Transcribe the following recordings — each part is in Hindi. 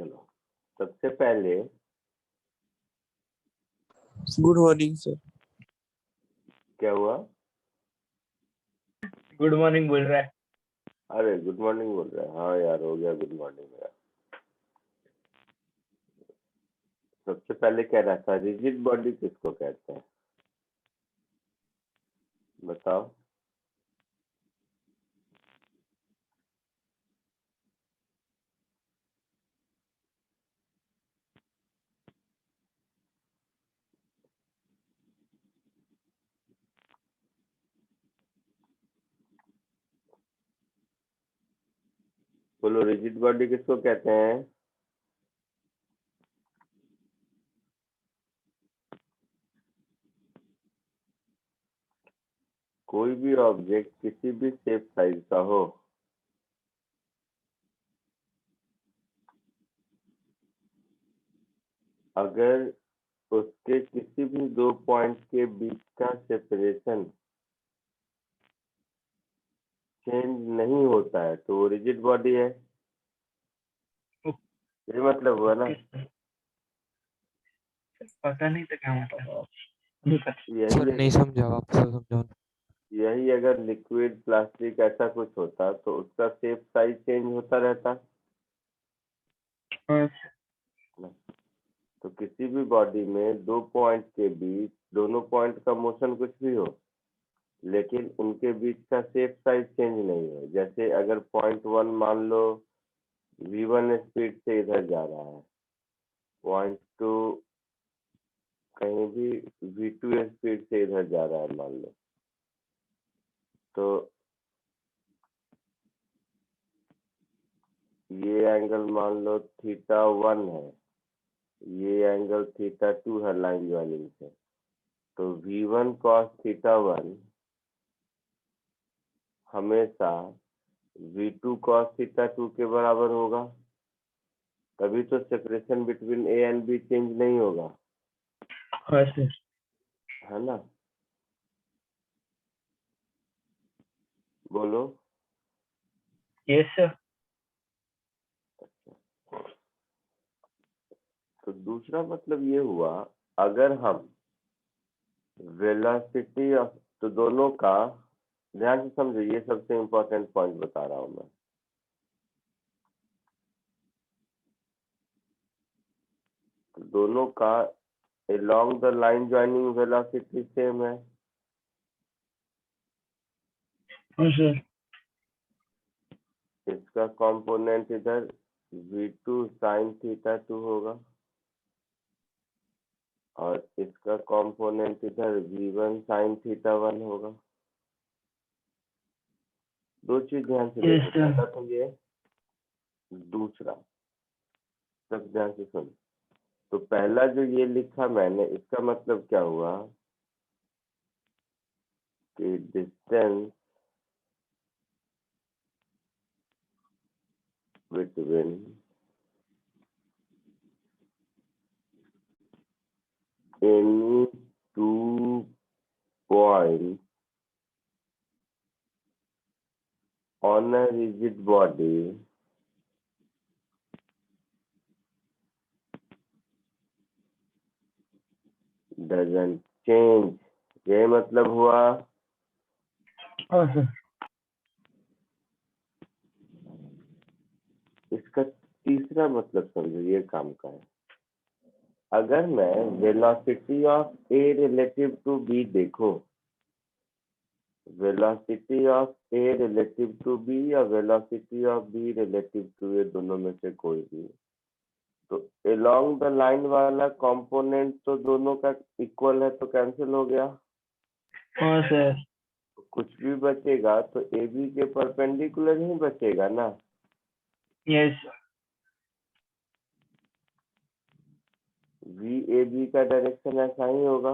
चलो, सबसे पहले गुड मॉर्निंग सर। क्या हुआ? गुड मॉर्निंग बोल रहा है। अरे गुड मॉर्निंग बोल रहा है। हाँ यार, हो गया गुड मॉर्निंग यार। सबसे पहले कह रहा था रिजिड बॉडी किसको कहते हैं, बताओ। बोलो, रिजिड बॉडी किसको कहते हैं? कोई भी ऑब्जेक्ट किसी भी शेप साइज का हो, अगर उसके किसी भी दो पॉइंट के बीच का सेपरेशन चेंज नहीं होता है तो वो रिजिड बॉडी है। ये मतलब हुआ ना? पता नहीं था क्या मतलब। सर नहीं समझा, वापस समझाओ। यही अगर लिक्विड प्लास्टिक ऐसा कुछ होता तो उसका शेप साइज चेंज होता रहता ना। तो किसी भी बॉडी में दो पॉइंट के बीच दोनों पॉइंट का मोशन कुछ भी हो, लेकिन उनके बीच का शेप साइज चेंज नहीं हो। जैसे अगर पॉइंट वन मान लो v1 स्पीड से इधर जा रहा है, पॉइंट टू कहीं भी v2 स्पीड से इधर जा रहा है मान लो, तो ये एंगल मान लो θ1 है, ये एंगल θ2 है लाइन ज्वाइनिंग से। तो v1 cos θ1 हमेशा v2 cos θ2 के बराबर होगा, तभी तो separation between A and B change नहीं होगा, हाँ सर। है ना? बोलो। Yes sir. तो दूसरा मतलब ये हुआ, अगर हम वेलोसिटी ऑफ, तो दोनों का ध्यान से समझो, ये सबसे इम्पोर्टेंट पॉइंट बता रहा हूं मैं। तो दोनों का along the line joining velocity same है। हाँ सर। इसका कंपोनेंट इधर v2 sin θ2 होगा और इसका कंपोनेंट इधर v1 sin θ1 होगा। दो चीज ध्यान से देखो, पहला तो ये, दूसरा सब ध्यान से सुन। तो पहला जो ये लिखा मैंने, इसका मतलब क्या हुआ कि distance between any two points on a rigid body doesn't change। ये मतलब हुआ। हाँ सर। इसका तीसरा मतलब समझो, ये काम का है। अगर मैं velocity of A relative to B देखो, velocity of A relative to B या velocity of B relative to A, दोनों में से कोई भी, तो along द लाइन वाला कंपोनेंट तो दोनों का इक्वल है, तो कैंसिल हो गया। हाँ सर। कुछ भी बचेगा तो ए बी के परपेंडिकुलर ही बचेगा ना। यस। वी ए बी का डायरेक्शन ऐसा ही होगा।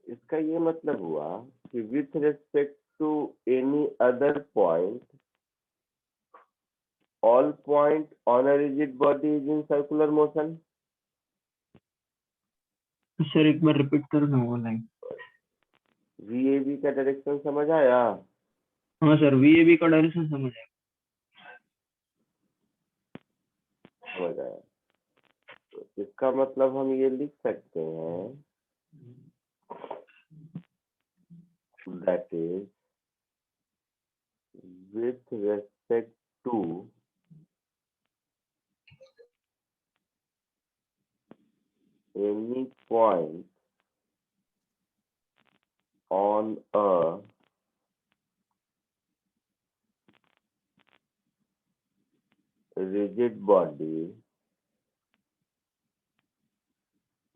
इसका ये मतलब हुआ कि with respect to any other point, all point on a rigid body is in circular motion. Sir एक बार रिपीट करो ना वो लाइन। वी ए बी का डायरेक्शन समझ आया? हाँ सर, वीएबी का डायरेक्शन समझ आया। समझ आया? तो इसका मतलब हम ये लिख सकते हैं that is with respect to any point on a rigid body,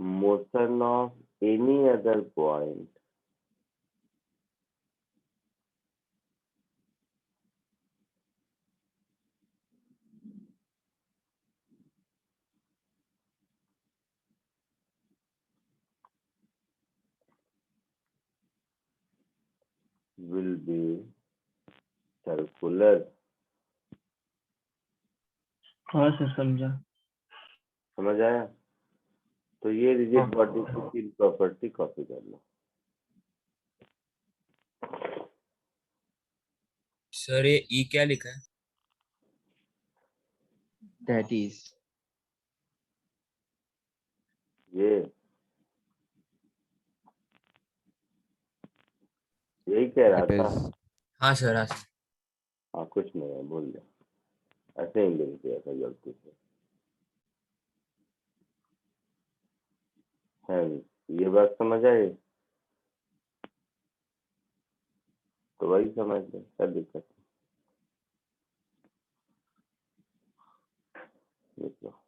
motion of any other point will be circular. हाँ सर समझा। समझ आया? तो ये रिजिड बॉडी की तीन प्रॉपर्टी कॉपी कर लो। सर ये ई क्या लिखा है? That is. ये यही कह रहा That था। is. हाँ सर, हाँ सर। हाँ कुछ नहीं है, भूल गया, ऐसे ही लिख दिया था गलती से। है ये बात समझ आई? तो वही समझ ले, क्या दिक्कत है? लिख लो।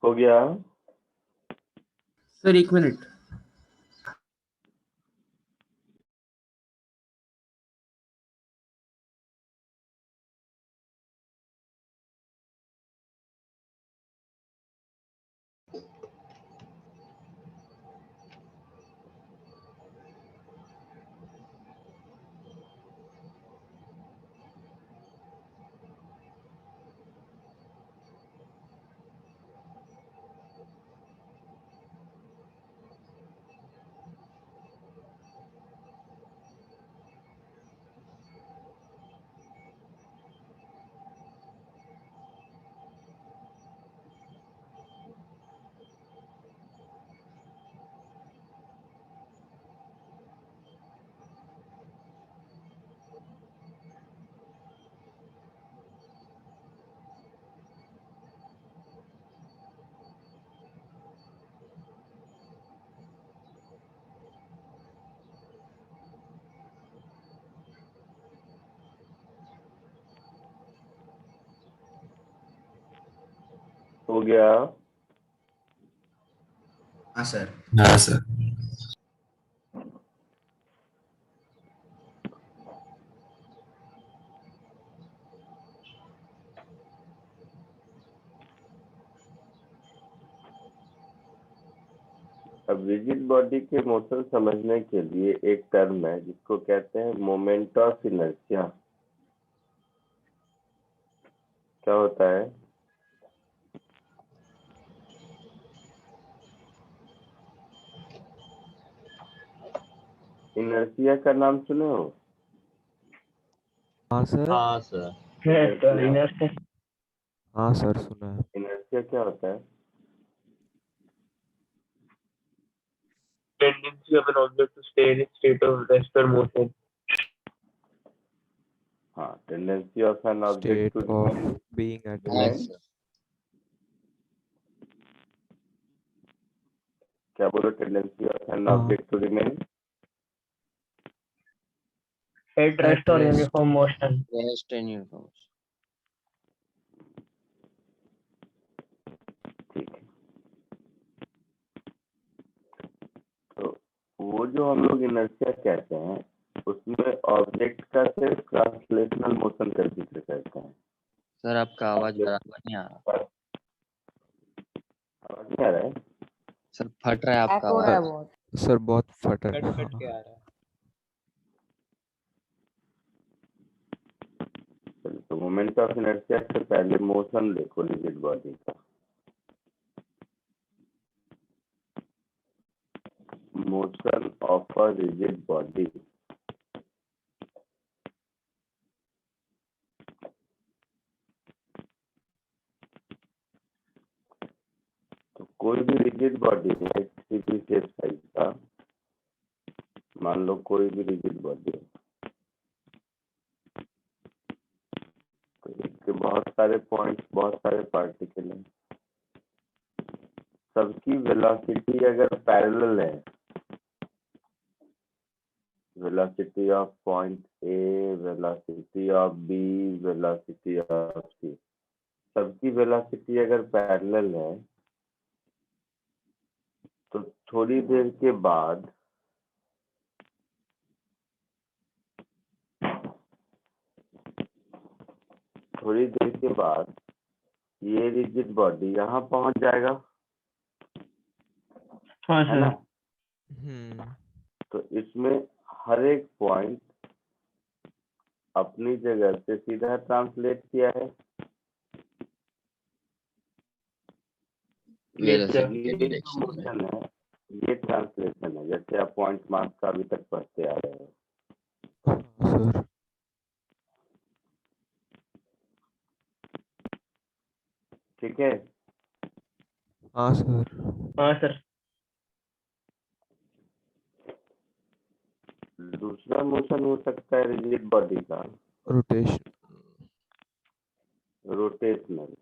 हो गया? सर एक मिनट। हो गया? हाँ सर। हाँ सर। अब रिजिड बॉडी के मोशन समझने के लिए एक टर्म है जिसको कहते हैं मोमेंट ऑफ इनर्शिया। क्या होता है? इनर्शिया का नाम सुने हो? हाँ सर। हाँ सर इनर्शिया हाँ सर सुना है। इनर्शिया क्या होता है? tendency of an object to stay in its state of rest or motion. हाँ, tendency of an object state to of being at remain. क्या बोलो? टेंडेंसी ऑफ एन हाँ। Object to remain At rest or uniform motion. Rest and uniform. ठीक है। तो वो जो हम लोग इनर्शिया कहते हैं उसमें ऑब्जेक्ट का सिर्फ ट्रांसलेशनल मोशन का जिक्र करते हैं। सर आपका आवाज बराबर नहीं आ रहा। समझ नहीं आ रहा है? सर फट रहा है आपका हो रहा है आवाज। बहुत। सर बहुत फटक कट कट के आ रहा है। चलो, तो मोमेंट ऑफ इनर्शिया से पहले मोशन देखो रिजिड बॉडी का। Motion of a rigid body तो कोई भी रिजिड बॉडी में किसी भी शेप साइज का, मान लो कोई भी रिजिड बॉडी है, तो इसके बहुत सारे पॉइंट्स, बहुत सारे पार्टिकल हैं। सबकी वेलोसिटी अगर पैरेलल है, velocity of point A, velocity of B, velocity of C, सबकी वेलोसिटी अगर पैरेलल है तो थोड़ी देर के बाद ये रिजिड बॉडी यहाँ पहुंच जाएगा, हाँ है ना? सर। तो इसमें हर एक पॉइंट अपनी जगह से सीधा ट्रांसलेट किया है। Yes, sir. ये जो मोशन है ये ट्रांसलेशन है, जैसे आप पॉइंट मास का अभी तक पढ़ते आ रहे हो। सर। ठीक है? हाँ सर। हाँ सर। दूसरा मोशन हो सकता है रिजिड बॉडी का रोटेशन। रोटेशनल।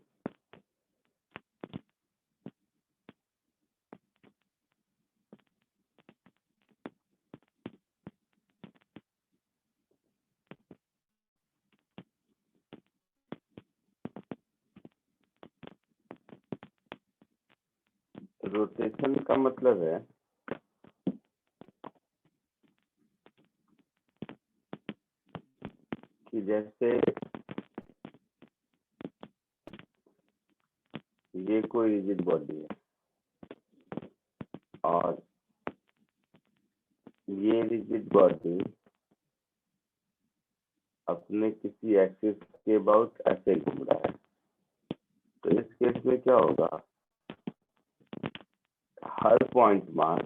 रोटेशन का मतलब है कि जैसे ये कोई रिजिड बॉडी है और ये रिजिड बॉडी अपने किसी एक्सिस के अबाउट ऐसे घूम रहा है, तो इस केस में क्या होगा? हर पॉइंट मास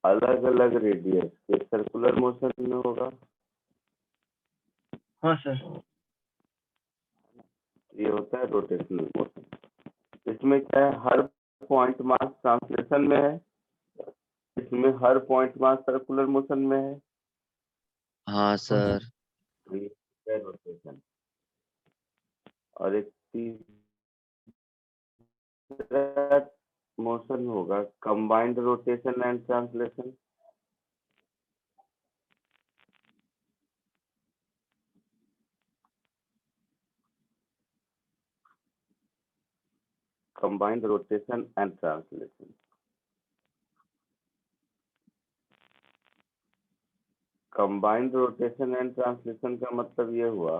अलग अलग रेडियस के सर्कुलर मोशन में होगा। हाँ सर। ये होता है रोटेशनल मोशन। इसमें क्या है? हर पॉइंट मास ट्रांसलेशन में है, इसमें हर पॉइंट मास सर्कुलर मोशन में है। हाँ सर। तो ये है रोटेशन। और एक तीसरा मोशन होगा combined rotation and translation. combined rotation and translation. Combined rotation and translation का मतलब ये हुआ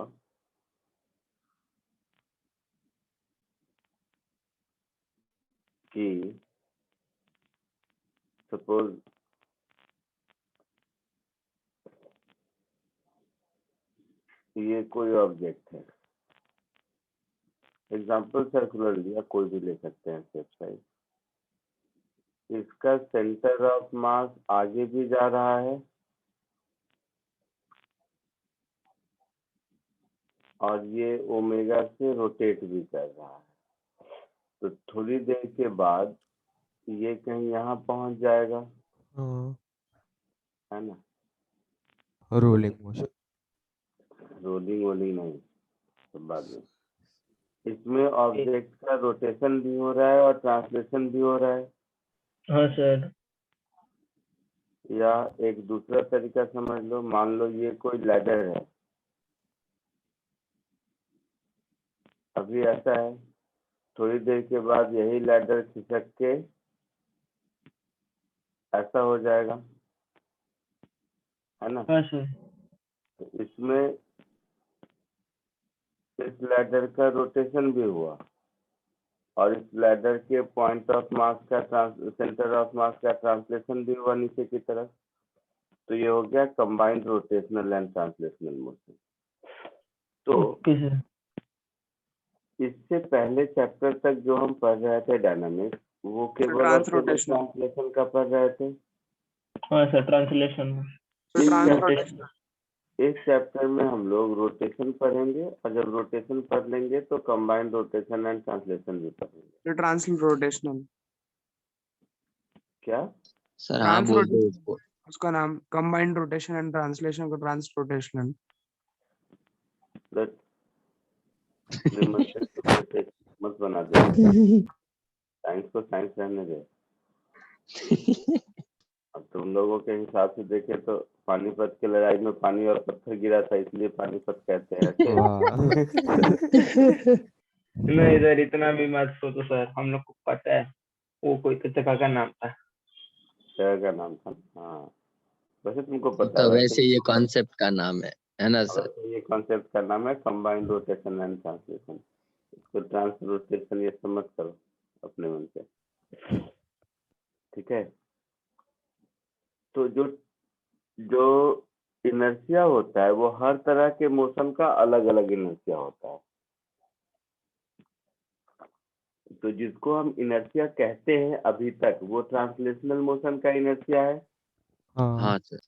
कि सपोज ये कोई ऑब्जेक्ट है, एग्जाम्पल सर्कुलर लिया, कोई भी ले सकते हैं शेप साइज। इसका सेंटर ऑफ मास आगे भी जा रहा है और ये ओमेगा से रोटेट भी कर रहा है, तो थोड़ी देर के बाद ये कहीं यहाँ पहुंच जाएगा, हाँ, है ना। Rolling motion. रोलिंग वोलिंग नहीं, तो बाद में इसमें ऑब्जेक्ट का रोटेशन भी हो रहा है और ट्रांसलेशन भी हो रहा है। हाँ सर। या एक दूसरा तरीका समझ लो, मान लो ये कोई लैडर है, अभी ऐसा है, थोड़ी देर के बाद यही लैडर खिसक के ऐसा हो जाएगा, है ना। हाँ सर। तो इसमें इस लैडर का रोटेशन भी हुआ और इस लैडर के पॉइंट ऑफ मास का सेंटर ऑफ मास का ट्रांसलेशन भी हुआ नीचे की तरफ, तो ये हो गया combined rotational and translational motion. तो ओके सर। इससे पहले चैप्टर तक जो हम पढ़ रहे थे डायनामिक्स, वो केवल ट्रांसरोटेशनल। ट्रांसलेशन का पढ़ रहे थे। हाँ सर, ट्रांसलेशन में। इस ट्रांसरोटेशनल। चैप्टर में हम लोग रोटेशन पढ़ेंगे और जब रोटेशन पढ़ लेंगे तो कंबाइंड रोटेशन एंड ट्रांसलेशन भी पढ़ेंगे। ट्रांसरोटेशनल क्या? सर हाँ बोल दो ट्रांसरोटेशनल उसको। उसका नाम कंबाइंड रोटेशन एंड ट्रांसलेशन को ट्रांसरोटेशनल। मत बना दे, साइंस को साइंस रहने दे। अब तुम लोगों के हिसाब से देखे तो पानीपत की लड़ाई में पानी और पत्थर गिरा था, इसलिए पानीपत कहते हैं ऐसे। वाह। नहीं सर, इतना भी मत सोचो सर, हम लोग को पता है वो कोई तो जगह का नाम था। शहर का नाम था, हाँ वैसे तुमको पता तो है। वैसे ये कॉन्सेप्ट का नाम है ना सर। ये कॉन्सेप्ट का नाम है कंबाइंड रोटेशन एंड ट्रांसलेशन। इसको ट्रांस रोटेशन ये समझ करो अपने मन से, ठीक है। तो जो जो इनर्शिया होता है वो हर तरह के मोशन का अलग अलग इनर्शिया होता है। तो जिसको हम इनर्शिया कहते हैं अभी तक, वो ट्रांसलेशनल मोशन का इनर्शिया है। हाँ, हाँ सर।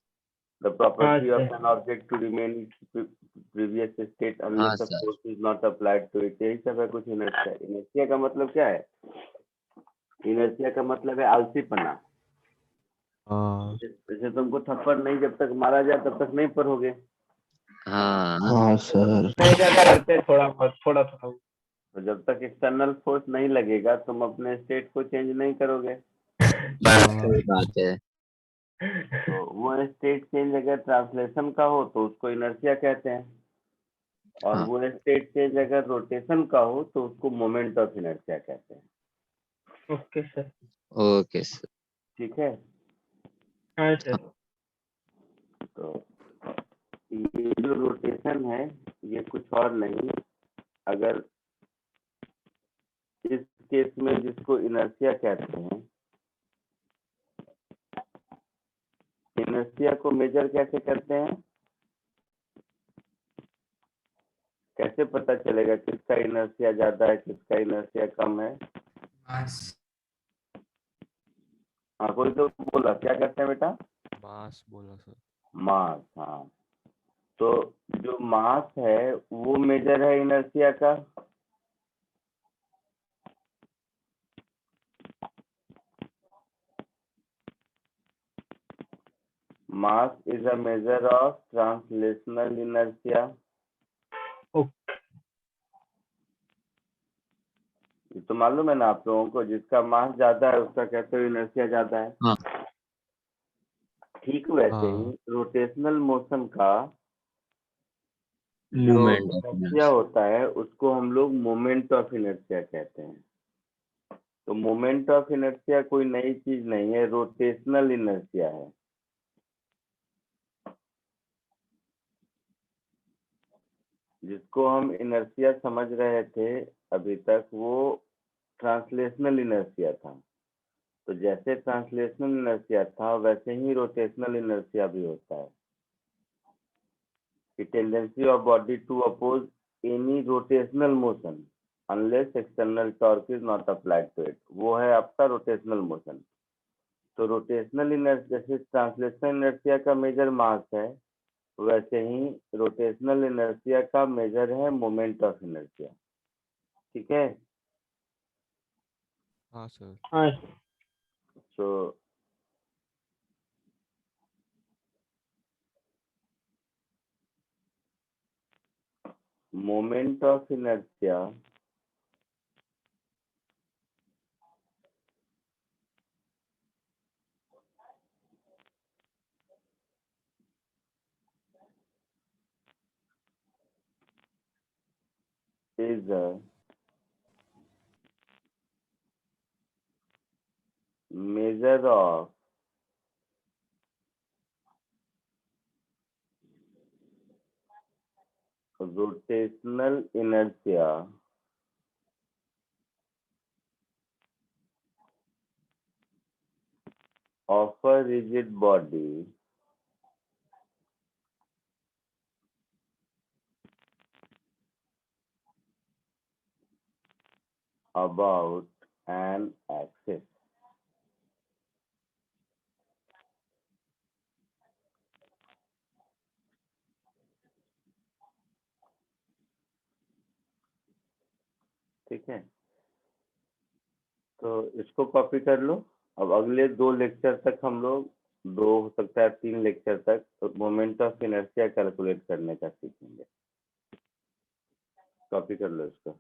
The property हाँ, of an object to remain in previous state हाँ unless a sir. force is not applied to it, यही सब है कुछ इनर्शिया। इनर्शिया का मतलब क्या है? इनर्शिया का मतलब है आलसीपना। हाँ, जैसे तुमको थप्पड़ नहीं जब तक मारा जाए तब तक नहीं पढ़ोगे, हाँ हाँ सर। नहीं ज्यादा करते, थोड़ा बहुत, थोड़ा थोड़ा। तो जब तक एक्सटर्नल फोर्स नहीं लगेगा तुम अपने स्टेट को चेंज नहीं करोगे। सही बात है। तो वो स्टेट चेंज अगर ट्रांसलेशन का हो तो उसको इनर्शिया कहते हैं, और हाँ। वो स्टेट चेंज अगर रोटेशन का हो तो उसको मोमेंट ऑफ इनर्शिया कहते हैं। Okay sir. Okay sir. ठीक है। हाँ सर। तो ये जो रोटेशन है ये कुछ और नहीं, अगर इस केस में जिसको इनर्शिया कहते हैं, इनर्शिया को मेजर कैसे करते हैं? कैसे पता चलेगा किसका इनर्शिया ज्यादा है किसका इनर्शिया कम है? हाँ कोई तो बोला, क्या करते हैं बेटा? मास बोला सर। मास, हाँ। तो जो मास है वो मेजर है इनर्शिया का। Mass is a measure of translational inertia. तो मालूम है ना आप लोगों को, जिसका मास ज्यादा है उसका कहते हो इनर्शिया ज्यादा है। हाँ। ठीक वैसे हाँ। ही रोटेशनल मोशन का जो मूवमेंट ऑफ इनर्शिया होता है उसको हम लोग मोमेंट ऑफ इनर्शिया कहते हैं। तो मोमेंट ऑफ इनर्शिया कोई नई चीज नहीं है, रोटेशनल इनर्शिया है। जिसको हम इनर्शिया समझ रहे थे अभी तक, वो ट्रांसलेशनल इनर्शिया था। तो जैसे ट्रांसलेशनल इनर्शिया था वैसे ही रोटेशनल इनर्शिया भी होता है कि tendency of body to oppose any rotational motion unless external torque is not applied to it, वो है आपका रोटेशनल मोशन। तो रोटेशनल इनर्शिया, जैसे ट्रांसलेशनल इनर्शिया का मेजर मास है, वैसे ही रोटेशनल इनर्शिया का मेजर है मोमेंट ऑफ इनर्शिया। ठीक है। हाँ सर। हाँ तो moment of inertia is a measure of rotational inertia of a rigid body about an axis। ठीक है, तो इसको कॉपी कर लो। अब अगले 2 लेक्चर तक हम लोग, 2 हो सकता है 3 लेक्चर तक मोमेंट ऑफ इनर्शिया कैलकुलेट करने का सीखेंगे। कॉपी कर लो इसको।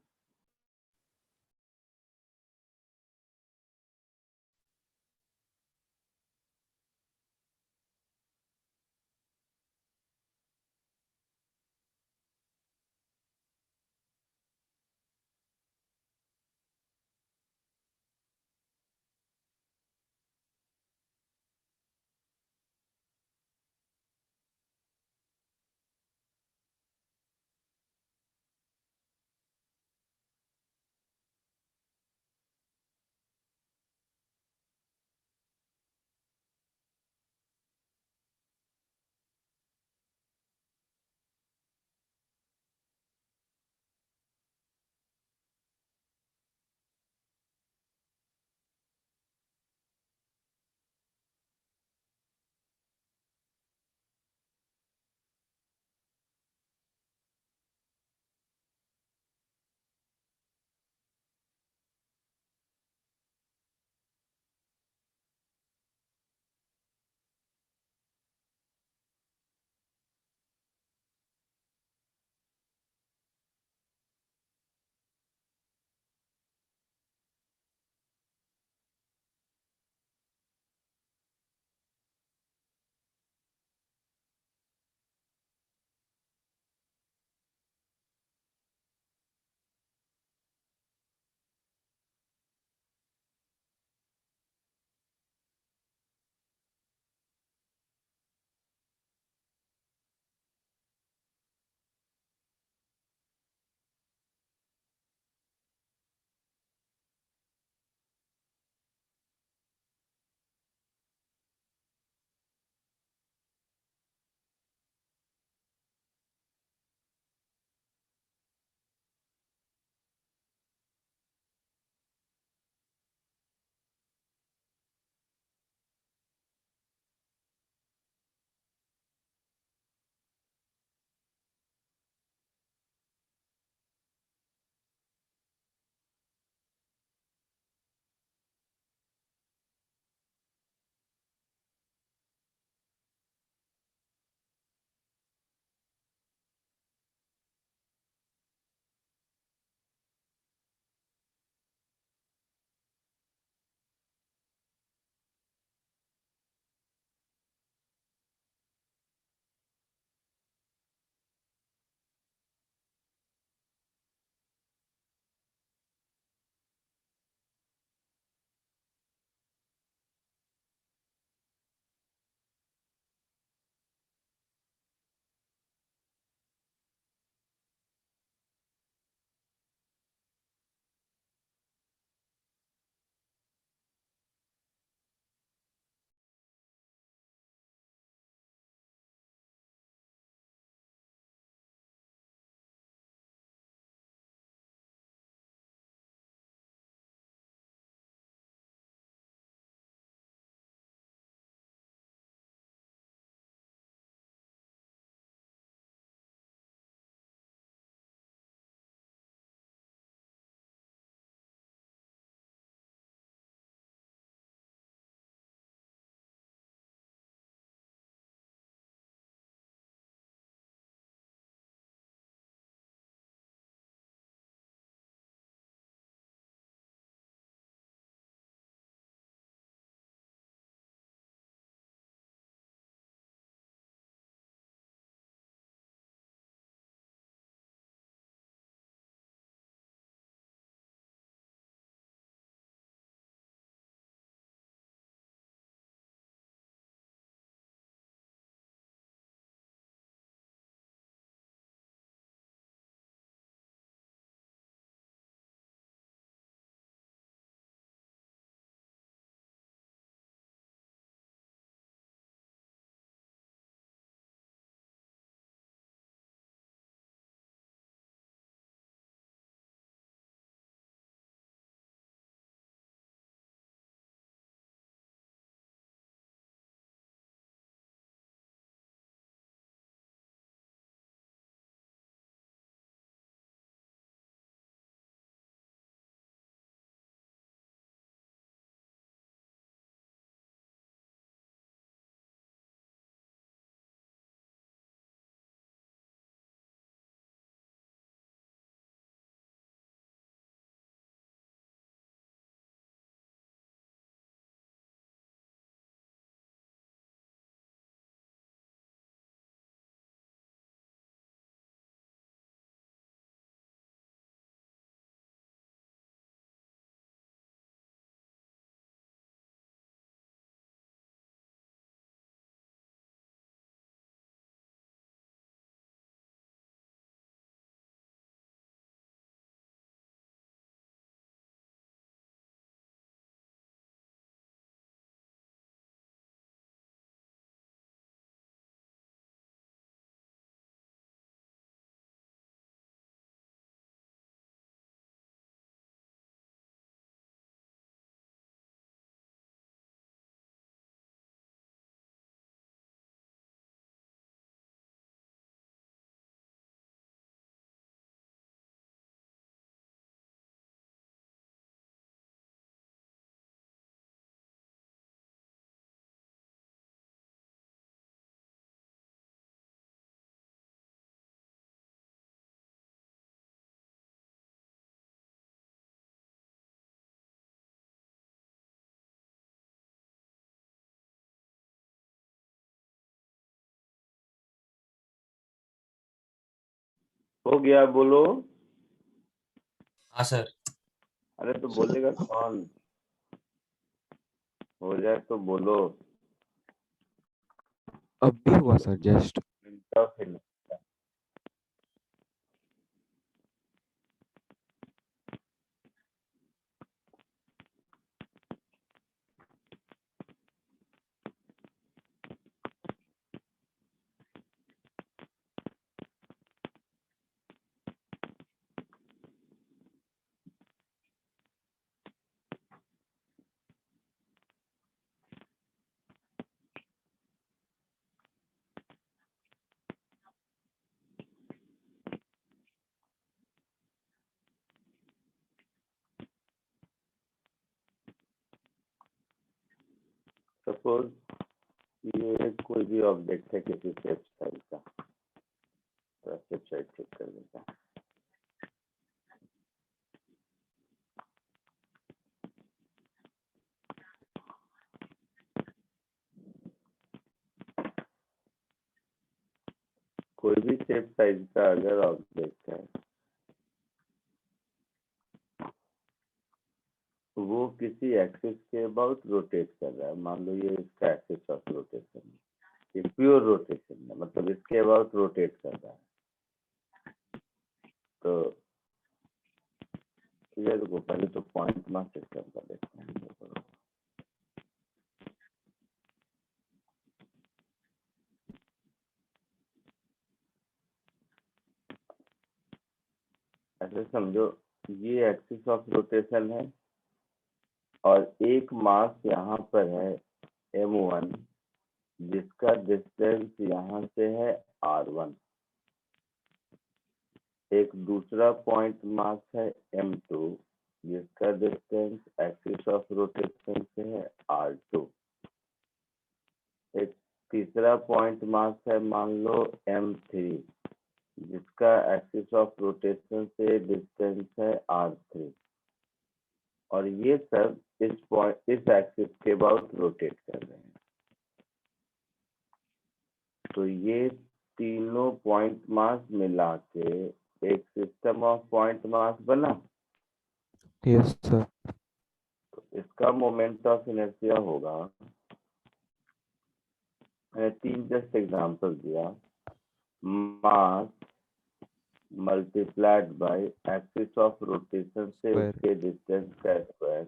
हो गया, बोलो। हाँ सर। अरे तो बोलेगा कौन? हो जाए तो बोलो। अब भी हुआ सर जस्ट। फिर सपोज ये कोई भी ऑब्जेक्ट है किसी शेप साइज का, तो शेप साइज चेक कर देता है। कोई भी शेप साइज का अगर ऑब्जेक्ट है, वो किसी एक्सिस के अबाउट रोटेट कर रहा है। मान लो ये इसका एक्सिस ऑफ रोटेशन है, ये प्योर रोटेशन है, मतलब इसके अबाउट रोटेट कर रहा है। तो ये देखो, पहले तो पॉइंट मास सिस्टम का देखते हैं। देखो, ऐसे समझो ये एक्सिस ऑफ रोटेशन है और एक मास यहाँ पर है m1, जिसका डिस्टेंस यहाँ से है r1। एक दूसरा पॉइंट मास है m2, जिसका डिस्टेंस एक्सिस ऑफ रोटेशन से है r2। एक तीसरा पॉइंट मास है मान लो m3, जिसका एक्सिस ऑफ रोटेशन से डिस्टेंस है r3। और ये सब इस एक्सिस के अबाउट रोटेट कर रहे हैं। तो ये तीनों पॉइंट मास मिला के एक सिस्टम ऑफ पॉइंट मास बना। Yes sir. तो इसका मोमेंट ऑफ इनर्शिया होगा, मैंने 3 जस्ट एग्जांपल दिया, mass multiplied by axis of rotation से Square. उसके डिस्टेंस का square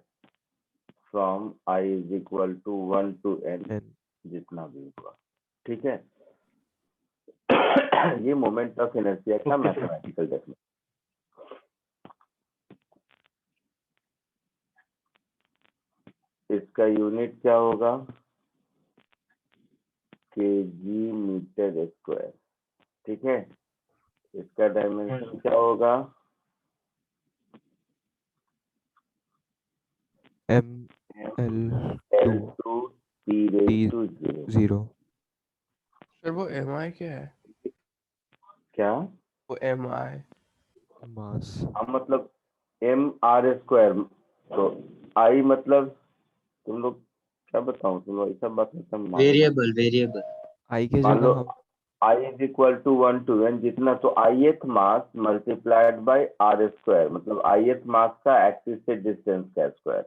from i is equal to 1 to n, N. जितना भी हुआ। ठीक है। ये मोमेंट ऑफ इनर्शिया का मैथमेटिकल डेफिनेशन। इसका यूनिट क्या होगा? Kg metre square. ठीक है। इसका डायमेंशन क्या होगा? M L2 L2 T raised to 0। 0. Sir वो MI क्या है? क्या? वो MI Mass. हम मतलब mr स्क्वायर, तो I मतलब तुम लोग क्या बताऊं, तुम लोग ऐसा बात नहीं मानो। वेरिएबल वेरिएबल I के मान लो जगह हम I is equal to 1 to n, जितना, तो ith mass multiplied by r square, मतलब ith मास का एक्सिस से डिस्टेंस का स्क्वायर,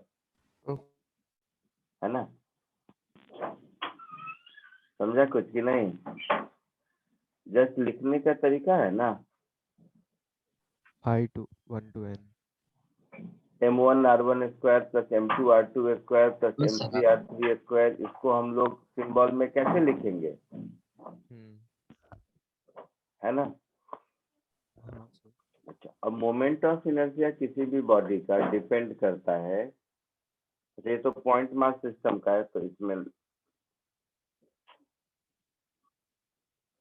है ना? समझा कुछ कि नहीं? जस्ट लिखने का तरीका है ना। I to 1 to N. m1 r1 square plus m2 r2 square plus बस m3 r3 स्क्वायर, इसको हम लोग सिंबल में कैसे लिखेंगे, Hmm. है ना? हाँ सर. अच्छा, अब मोमेंट ऑफ इनर्शिया किसी भी बॉडी का डिपेंड करता है, ये तो पॉइंट मास सिस्टम का है, तो इसमें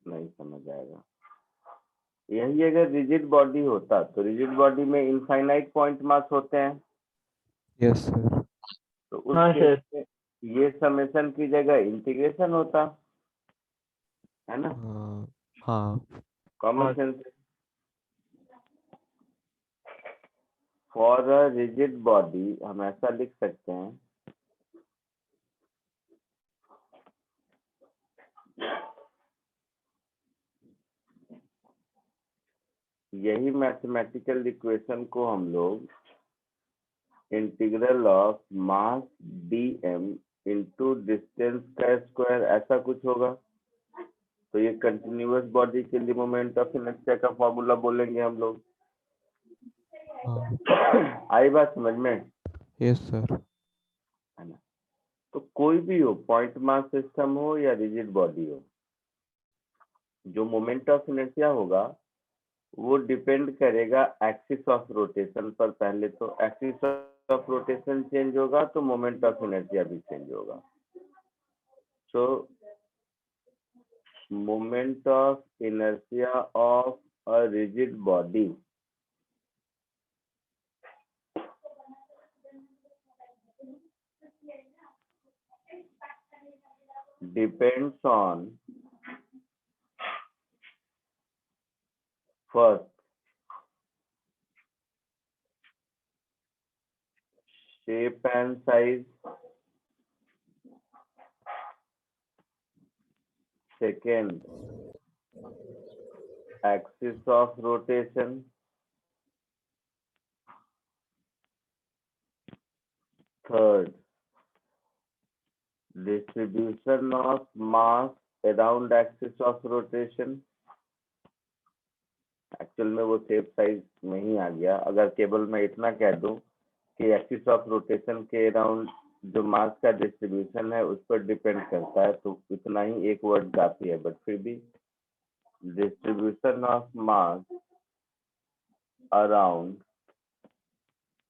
नहीं समझ आएगा। यही अगर रिजिड बॉडी होता, तो रिजिड बॉडी में इनफाइनाइट पॉइंट मास होते हैं, Yes sir. तो उस हाँ केस में ये समेशन की जगह इंटीग्रेशन होता, है ना? हाँ. Common sense. For a rigid body हम ऐसा लिख सकते हैं, यही मैथमेटिकल इक्वेशन को हम लोग integral of mass dm into distance का स्क्वायर ऐसा कुछ होगा, तो ये कंटिन्यूअस बॉडी के लिए मोमेंट ऑफ इनर्शिया का फॉर्मूला बोलेंगे हम लोग। हाँ आई बात समझ में, यस सर। है ना? तो कोई भी हो, पॉइंट मास सिस्टम हो या रिजिड बॉडी हो, जो मोमेंट ऑफ इनर्शिया होगा वो डिपेंड करेगा एक्सिस ऑफ रोटेशन पर। पहले तो एक्सिस ऑफ रोटेशन चेंज होगा तो मोमेंट ऑफ इनर्शिया भी चेंज होगा। सो moment of inertia of a rigid body depends on first shape and size, second axis of rotation, third distribution of mass around axis of rotation। Actual में वो शेप साइज नहीं आ गया, अगर केवल मैं इतना कह दूं कि एक्सिस ऑफ रोटेशन के अराउंड जो मास का डिस्ट्रीब्यूशन है उस पर डिपेंड करता है, तो इतना ही एक वर्ड काफी है। बट फिर भी distribution of mass around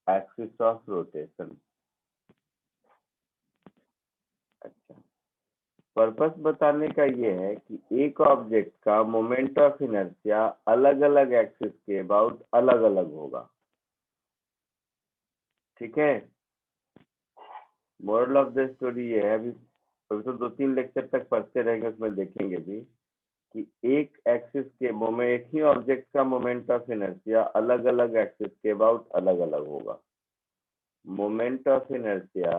axis of rotation. अच्छा, पर्पस बताने का ये है कि एक ऑब्जेक्ट का मोमेंट ऑफ इनर्शिया अलग अलग एक्सिस के अबाउट अलग अलग होगा। ठीक है, मोरल ऑफ द स्टोरी ये है, अभी तो 2-3 लेक्चर तक पढ़ते रहेंगे, उसमें देखेंगे भी कि एक एक्सिस के मोमेंट, एक ही ऑब्जेक्ट का मोमेंट ऑफ इनर्शिया अलग अलग एक्सिस के अबाउट अलग अलग होगा। Moment of inertia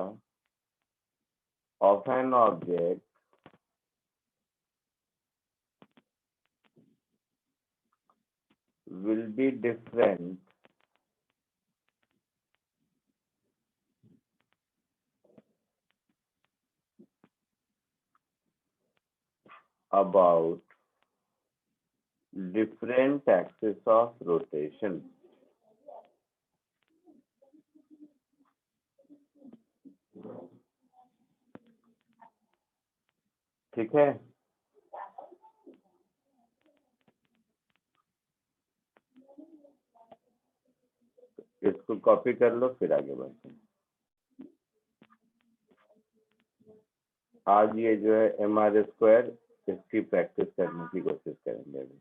of an object will be different about different axis of rotation। ठीक है, इसको कॉपी कर लो फिर आगे बढ़ते हैं। आज ये जो है mr², इसकी प्रैक्टिस करने की कोशिश करेंगे अभी।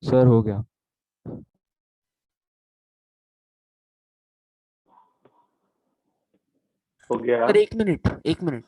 सर हो गया। हो गया। Sir 1 minute 1 minute.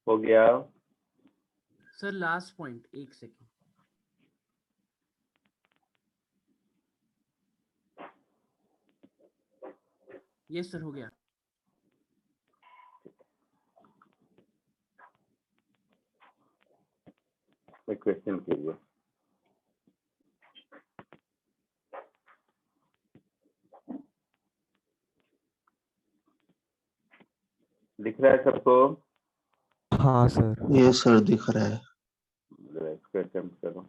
हो गया। Sir last point 1 second. Yes sir हो गया। एक क्वेश्चन कीजिए। दिख रहा है सबको? हाँ सर। ये सर दिख रहा है। जरा इसको अटेम्प्ट करो।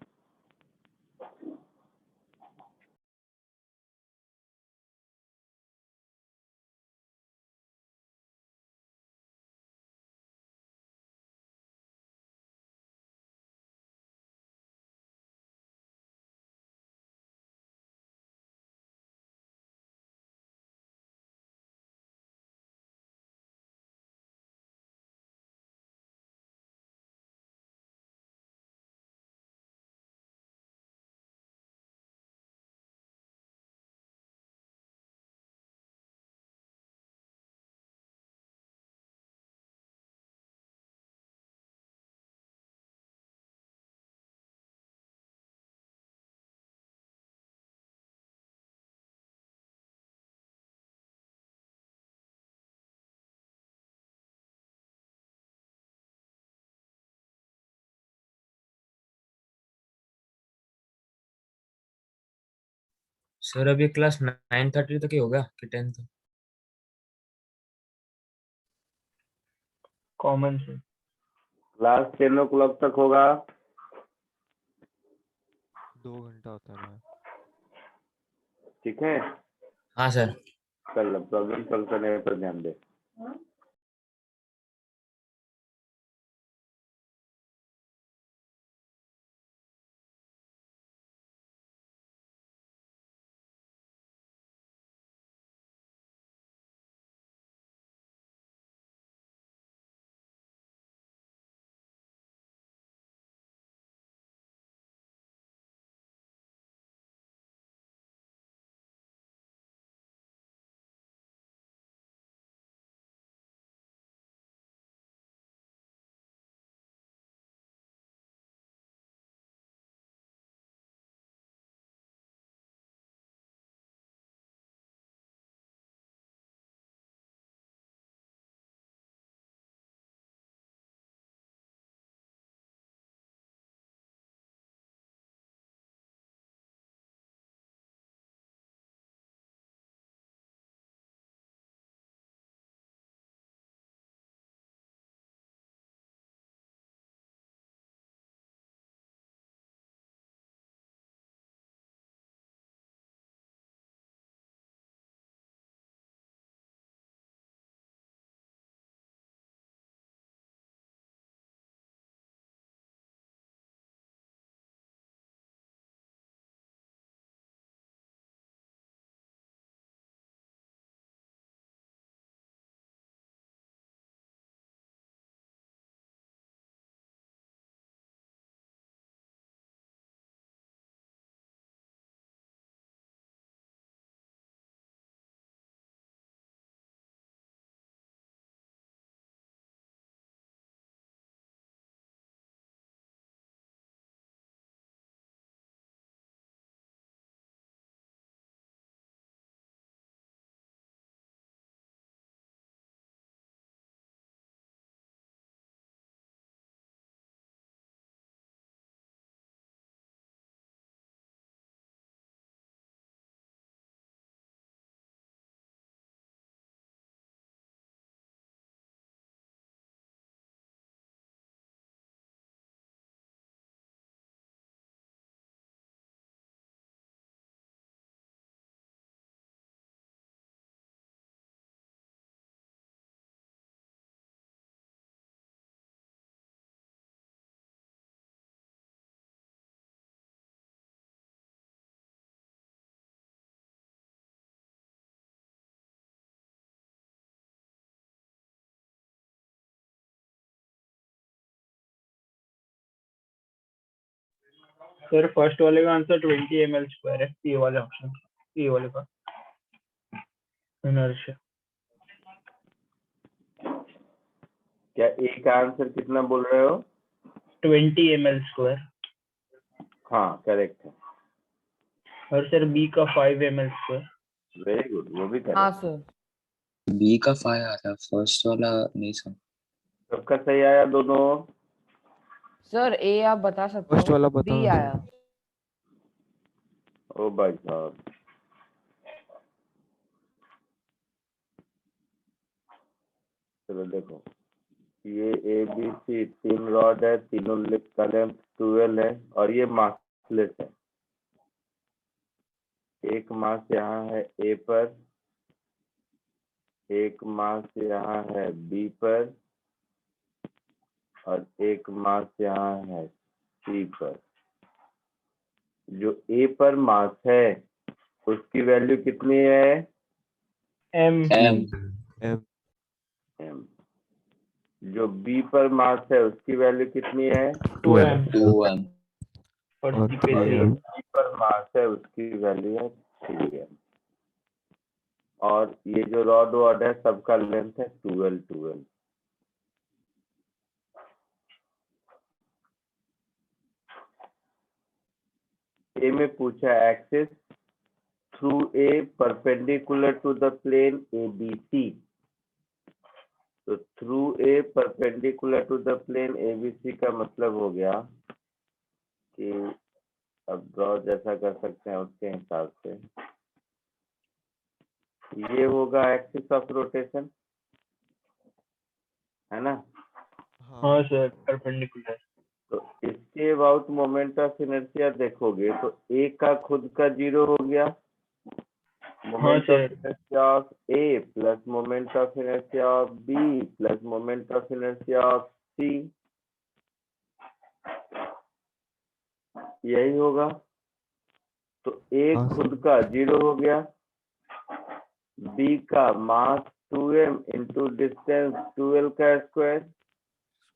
सर अभी क्लास 9:30 तक ही होगा कि 10 तक? कॉमन से। क्लास 10 o'clock तक होगा। 2 घंटा होता है मैम। ठीक है, हाँ सर। कल प्रॉब्लम सॉल्व करने पर ध्यान दे। सर फर्स्ट वाले का आंसर 20 ml² है, ये वाले ऑप्शन, ये वाले का इनर्शिया। क्या ए का आंसर कितना बोल रहे हो? 20 ml²। हाँ करेक्ट है, और सर बी का 5 ml²। वेरी गुड, वो भी हाँ करेक्ट। सर। बी का 5 आ रहा, फर्स्ट वाला नहीं सर। सबका सही आया दोनों? सर ए आप बता सकते फर्स्ट हो, वाला बी बताओ आया। सर। ओ भाई साहब, चलो देखो, ये ए बी सी 3 रॉड है, तीनों का लेंथ 12 है और ये मासलेस है। एक मास यहाँ है ए पर, एक मास यहाँ है बी पर और एक मास यहाँ है सी पर। जो ए पर मास है उसकी वैल्यू कितनी है? एम। एम। M M. जो बी पर मास है उसकी वैल्यू कितनी है? 2m। 2m। और और सी पे 3 3। एम। बी पर मास है उसकी वैल्यू है 3m। और ये जो रॉड वॉड है सबका लेंथ है 12। ए में पूछा axis through A perpendicular to the plane ABC। तो through A perpendicular to the plane ABC का मतलब हो गया कि अब ड्रॉ जैसा कर सकते हैं उसके हिसाब से ये होगा एक्सिस ऑफ रोटेशन, है ना? हाँ सर परपेंडिकुलर। तो इसके अबाउट मोमेंट ऑफ इनर्शिया देखोगे तो ए का खुद का 0 हो गया, moment sir. Of inertia of A plus moment of inertia of B plus moment of inertia of C, यही होगा। तो ए हाँ, खुद का 0 हो गया, बी का मास 2m इंटू डिस्टेंस 12 का स्क्वायर,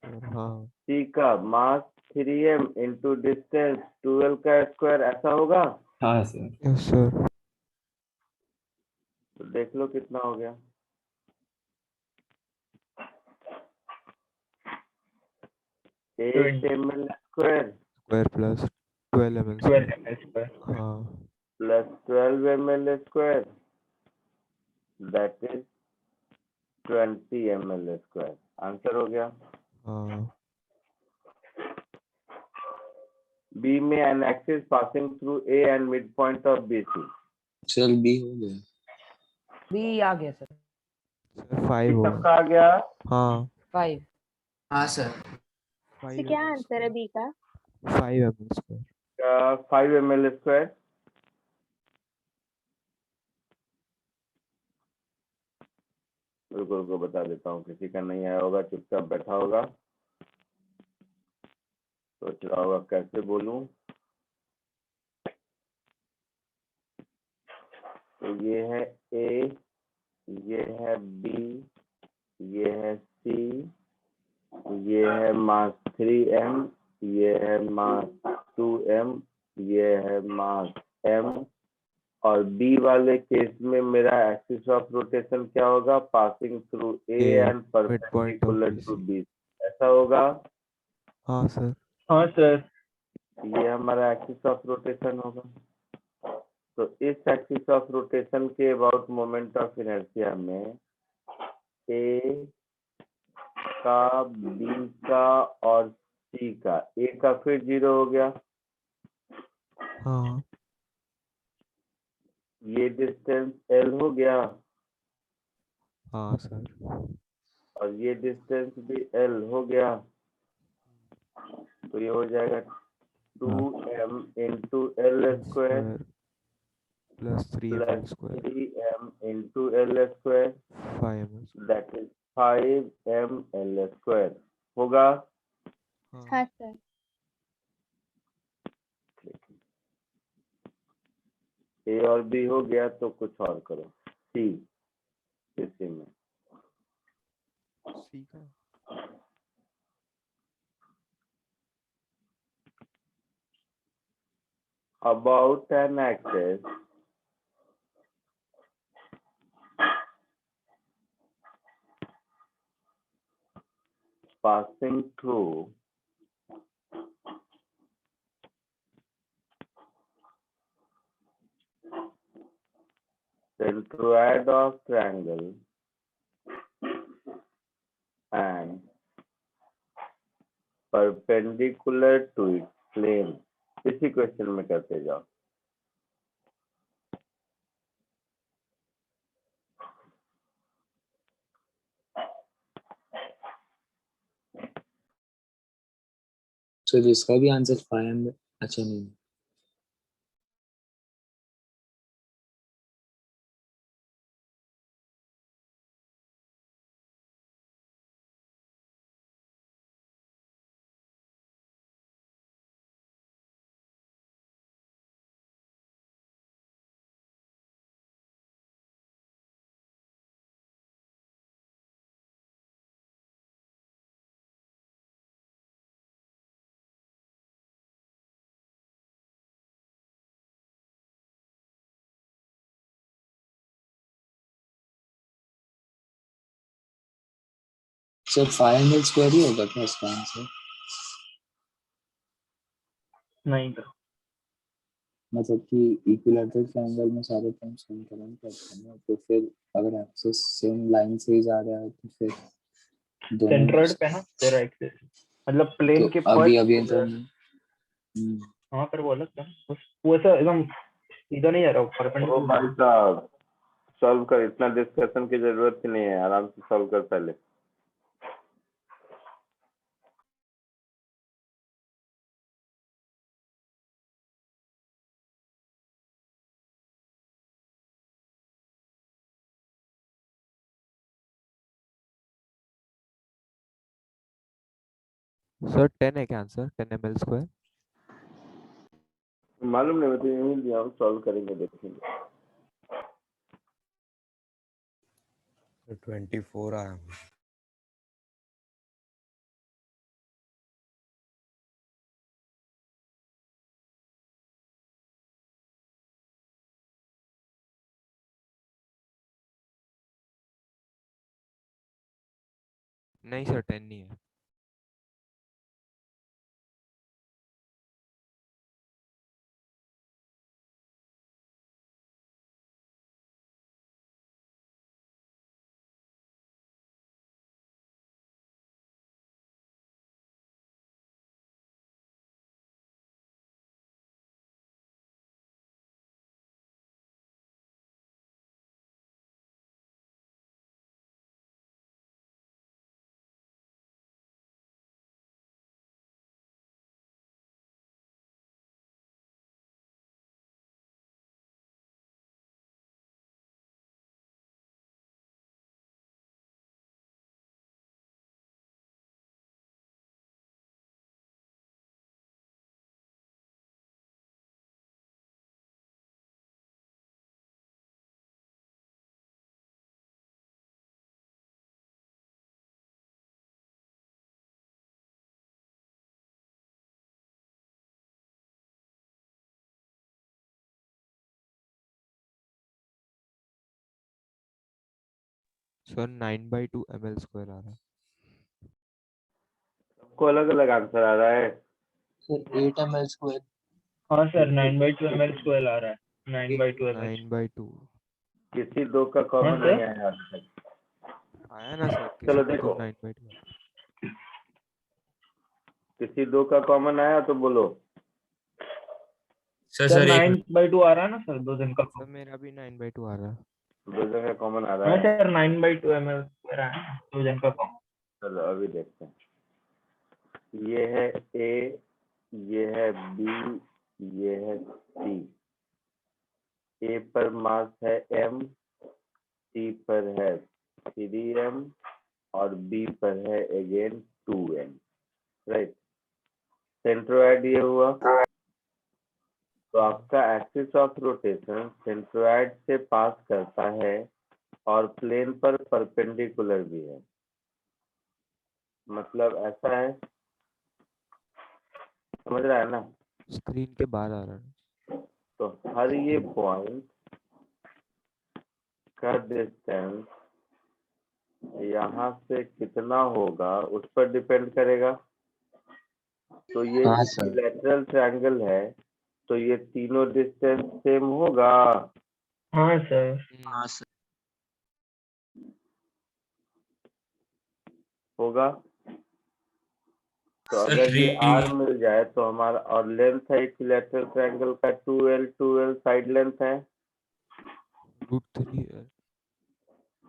हाँ सी का मास 3m इंटू डिस्टेंस 12 का स्क्वायर, ऐसा होगा। हाँ सर। Yes sir. तो देख लो कितना हो गया। Eight ml square square plus 12 M L 12 ml²। हाँ plus 12 ml square, that is 20 ml square. Answer हो गया। हाँ बी में an axis passing through A and mid point of BC। Sir B हो गया। बी आ गया सर। सर 5 होगा। सबका आ गया। हाँ 5। हाँ सर। 5 क्या आंसर है बी का? 5 M L square. 5 ml square. रुको रुको बता देता हूँ, किसी का नहीं आया होगा, चुपचाप बैठा होगा, सोच रहा होगा कैसे बोलूं। तो ये है ए, ये है बी, ये है सी, ये है मास 3m, ये है मास 2m, ये है मास m। और बी वाले केस में मेरा एक्सिस ऑफ रोटेशन क्या होगा? Passing through A and perpendicular to B, ऐसा होगा। हाँ सर। हाँ सर। ये हमारा एक्सिस ऑफ रोटेशन होगा। तो इस एक्सिस ऑफ रोटेशन के अबाउट मोमेंट ऑफ इनर्शिया में ए का, बी का और सी का, ए का फिर 0 हो गया, हाँ ये डिस्टेंस L हो गया हाँ सर। और ये डिस्टेंस भी L हो गया। तो ये हो जाएगा 2m into L square plus 3 M L square 3m into L square, 5 M L. That is 5 ml square होगा। हाँ सर। ए और बी हो गया, तो कुछ और करो। सी, इसी में सी का about an axis passing through centroid of triangle and perpendicular to its plane. इसी क्वेश्चन में करते जाओ. सर इसका भी आंसर 500 अच्छा नहीं सर 500 स्क्वायर ही होगा क्या इसका आंसर? नहीं तो मतलब कि इक्विलैटरल ट्रायंगल में सारे पॉइंट्स कंकरेंट करते हैं ना, तो फिर अगर एक्सिस सेम लाइन से ही जा रहा है तो फिर दोनों सेंट्रोइड पे ना तेरा एक्सिस, मतलब प्लेन तो के अभी फर्स्ट अभी तो वहां पर वो अलग था, वो ऐसा एकदम सीधा नहीं जा रहा, ओ परपेंडिकुलर. भाई साहब, सॉल्व कर. इतना डिस्कशन की जरूरत ही नहीं है, आराम से सॉल्व कर पहले. सर 10 है क्या आंसर? 10 ml square. मालूम नहीं, मैं तो यही दिया हूँ, सॉल्व करेंगे, देखेंगे. 24 आया. नहीं सर 10 नहीं है. सर 9/2 ml स्क्वायर आ रहा है. सबको अलग अलग आंसर आ रहा है. Sir 8 ml square. हाँ सर 9/2 ml स्क्वायर आ रहा है. 9/2 ml 9/2 किसी दो का कॉमन सर? नहीं आया आज तक. आया ना सर, किसी चलो का देखो, तो 9/2. किसी दो का कॉमन आया तो बोलो. सर सर सर एक 9/2 आ रहा है ना सर, दो दिन का. सर मेरा भी 9/2 आ रहा है. दो जगह कॉमन आ रहा हाँ है. सर 9/2 ml स्क्वायर आया है, दो दिन का कॉमन. चलो अभी देखते हैं. ये है ए, ये है बी, ये है सी. ए पर मास है m, सी पर है 3m और बी पर है अगेन 2m. राइट. सेंट्रोइड ये हुआ, तो आपका एक्सिस ऑफ रोटेशन सेंट्रोइड से पास करता है और प्लेन पर परपेंडिकुलर भी है. मतलब ऐसा है, समझ रहा है ना? स्क्रीन के बाहर आ रहा है. तो हर ये पॉइंट का डिस्टेंस यहाँ से कितना होगा उस पर डिपेंड करेगा। तो ये हाँ सर। इक्विलैटरल ट्रायंगल है, तो ये तीनों डिस्टेंस सेम होगा। हाँ सर। हाँ सर। होगा। तो सर, अगर ये three- आर मिल जाए तो हमारा, और लेंथ है इक्विलैटरल ट्रायंगल का 2L साइड लेंथ है। √3 है।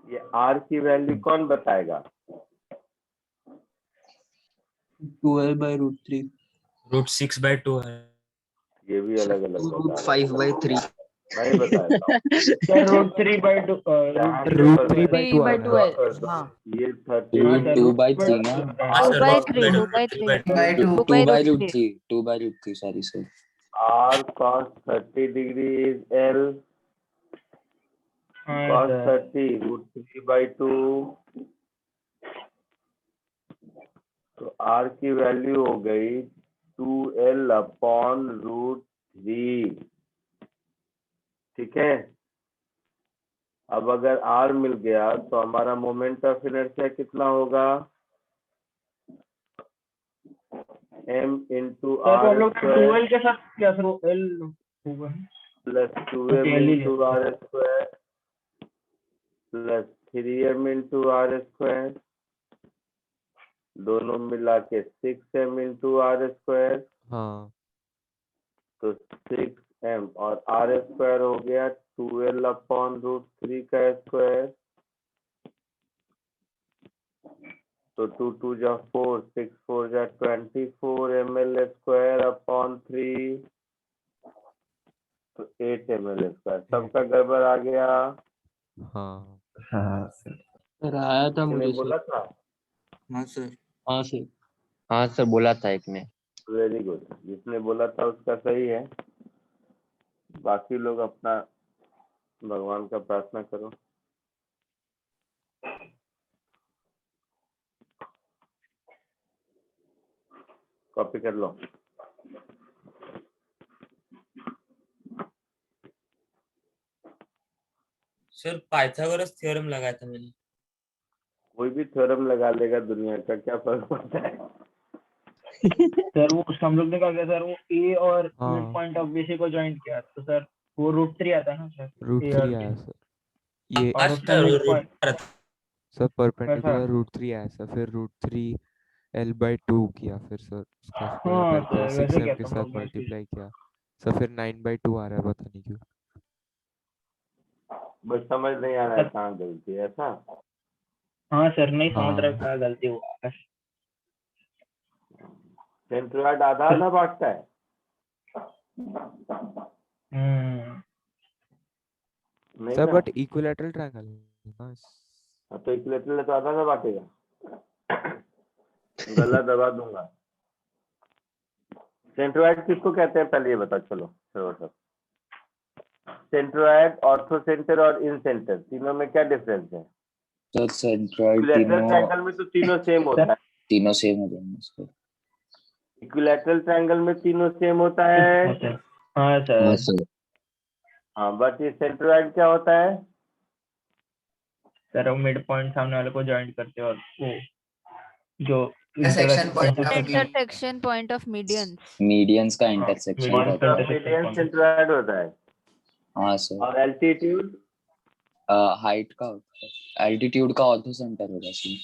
ये आर की वैल्यू कौन बताएगा? 12/√3 √6/2 है। ये भी अलग अलग बता रहे हैं। √5/3 मैं ही बताता हूँ। सर √3/2 यहाँ पे √3/2 पर- 3/2 आ 3/2 रहा है। है। कर दो। हाँ ये हाँ 30 सर, √2/3 ना। हाँ sir, 2/3 2/3 2/√3 2/√3 sorry sir. R cos 30 degree is L हाँ cos सर। 30 √3/2। तो R की वैल्यू हो गई 2L/√3। ठीक है। अब अगर R मिल गया तो हमारा मोमेंट ऑफ इनर्शिया कितना होगा? M into सर वो हम R लोग square 2L के साथ क्या सर वो L होगा? plus 2M Okay, L ही into R square plus 3M into R square, दोनों मिला के 6M into R square। हाँ तो 6M और R square हो गया 2L/√3 का स्क्वायर। तो 2 2 जा 4, 6 4 जा 24 ml square upon 3, तो 8 ml square। सबका गड़बड़ आ गया। हाँ सर आया था किसने मुझे बोला सर। था? हाँ सर। हाँ सर। हाँ सर बोला था एक ने। वेरी गुड, जिसने बोला था उसका सही है। बाकी लोग अपना भगवान का प्रार्थना करो। कॉपी कर लो। सर पाइथागोरस थ्योरम लगाया था मैंने। कोई भी थ्योरम लगा लेगा दुनिया का, क्या फर्क पड़ता है? सर वो हम लोग ने क्या किया सर, वो A और हाँ। मिड पॉइंट ऑफ BC को ज्वाइन किया तो सर वो √3 आता है ना सर। A और √3 B। आया सर। ये और उसका मिड पॉइंट सर परपेंडिकुलर ऐसा। √3 आया सर, फिर √3 L/2 किया, फिर सर उसका स्क्वायर हाँ करके सर, वैसे 6M क्या के तुम साथ लोग ने मल्टीप्लाई किया। सर फिर 9/2 आ रहा है, पता नहीं क्यों। बस समझ नहीं आ रहा है कहाँ गलती है, ऐसा? हाँ सर, नहीं समझ रहा हाँ। क्या गलती हुआ है। सेंट्रोइड आधा आधा बांटता है। नहीं सर ना? बट इक्विलैटरल ट्रायंगल बस। हाँ, तो इक्विलैटरल है तो आधा आधा बांटेगा। गला दबा दूंगा। सेंट्रोइड किसको कहते हैं पहले ये बता। चलो सब सेंट्रोइड, ऑर्थोसेंटर और इन सेंटर, तीनों में क्या डिफरेंस है? सर सेंट्रॉइड इक्विलैटरल ट्रायंगल में तो तीनों सेम होता है। तीनों सेम हो जाएंगे सर। इक्विलैटरल ट्रायंगल में तीनों सेम होता है। हाँ हाँ सर। सर। हाँ, बट ये सेंट्रोइड क्या होता है? सर वो मिड पॉइंट सामने वाले को ज्वाइन करते हैं और वो जो intersection point of median. Medians का हाँ, इंटरसेक्शन median रहता है। मीडियन सेंट्रोइड होता है। हाँ सर। और एल्टीट्यूड? हाइट का होता है। एल्टीट्यूड का ऑर्थो सेंटर होगा सर।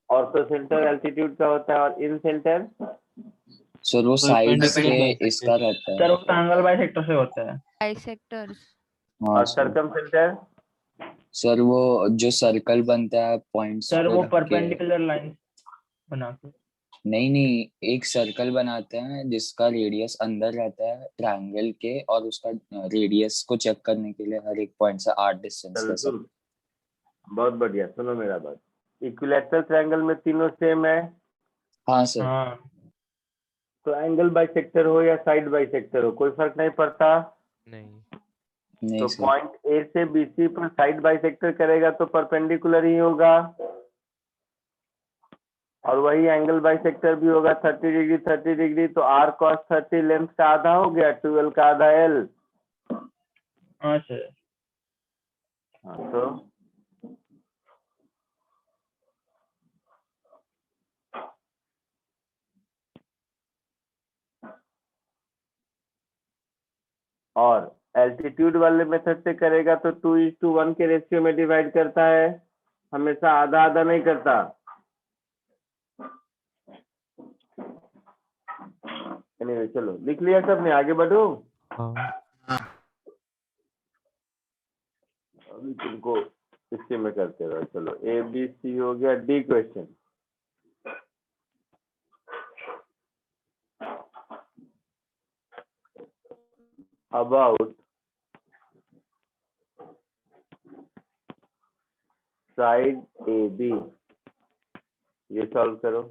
ऑर्थोसेंटर एल्टीट्यूड का होता है। और इन सेंटर? सर वो साइड्स के Perpendicular इसका रहता सर है। वो ट्रायंगल बाइसेक्टर से होता है। बाइसेक्टर्स। हाँ और सर। सर्कमसेंटर? सर वो जो सर्कल बनता है पॉइंट्स सर पे वो रख के। परपेंडिकुलर लाइन बना के। नहीं, एक सर्कल बनाते हैं जिसका रेडियस अंदर रहता है ट्रायंगल के, और उसका रेडियस को चेक करने के लिए हर एक पॉइंट से 8 डिस्टेंस चलो ले सकते सुन, बहुत बढ़िया, सुनो मेरा बात। इक्विलैटरल ट्रायंगल में तीनों सेम है। हैं। हाँ सर। हाँ तो एंगल बाइसेक्टर हो या साइड बाइसेक्टर हो, कोई फर्क नहीं पड़ता। नहीं। नहीं तो सर। पॉइंट ए से BC पर साइड बाइसेक्टर करेगा तो परपेंडिकुलर ही होगा। और वही एंगल बाइसेक्टर भी होगा 30 डिग्री 30 डिग्री। तो R cos 30 लेंथ का आधा हो गया, 12 का आधा L। हाँ सर। हाँ तो और एल्टीट्यूड वाले मेथड से करेगा तो 2:1 के रेशियो में डिवाइड करता है, हमेशा आधा आधा नहीं करता। एनीवे चलो लिख लिया सबने, आगे बढ़ो। हाँ अभी तुमको इसी में करते रहो। चलो ABC हो गया। D question, about side AB, ये सॉल्व करो।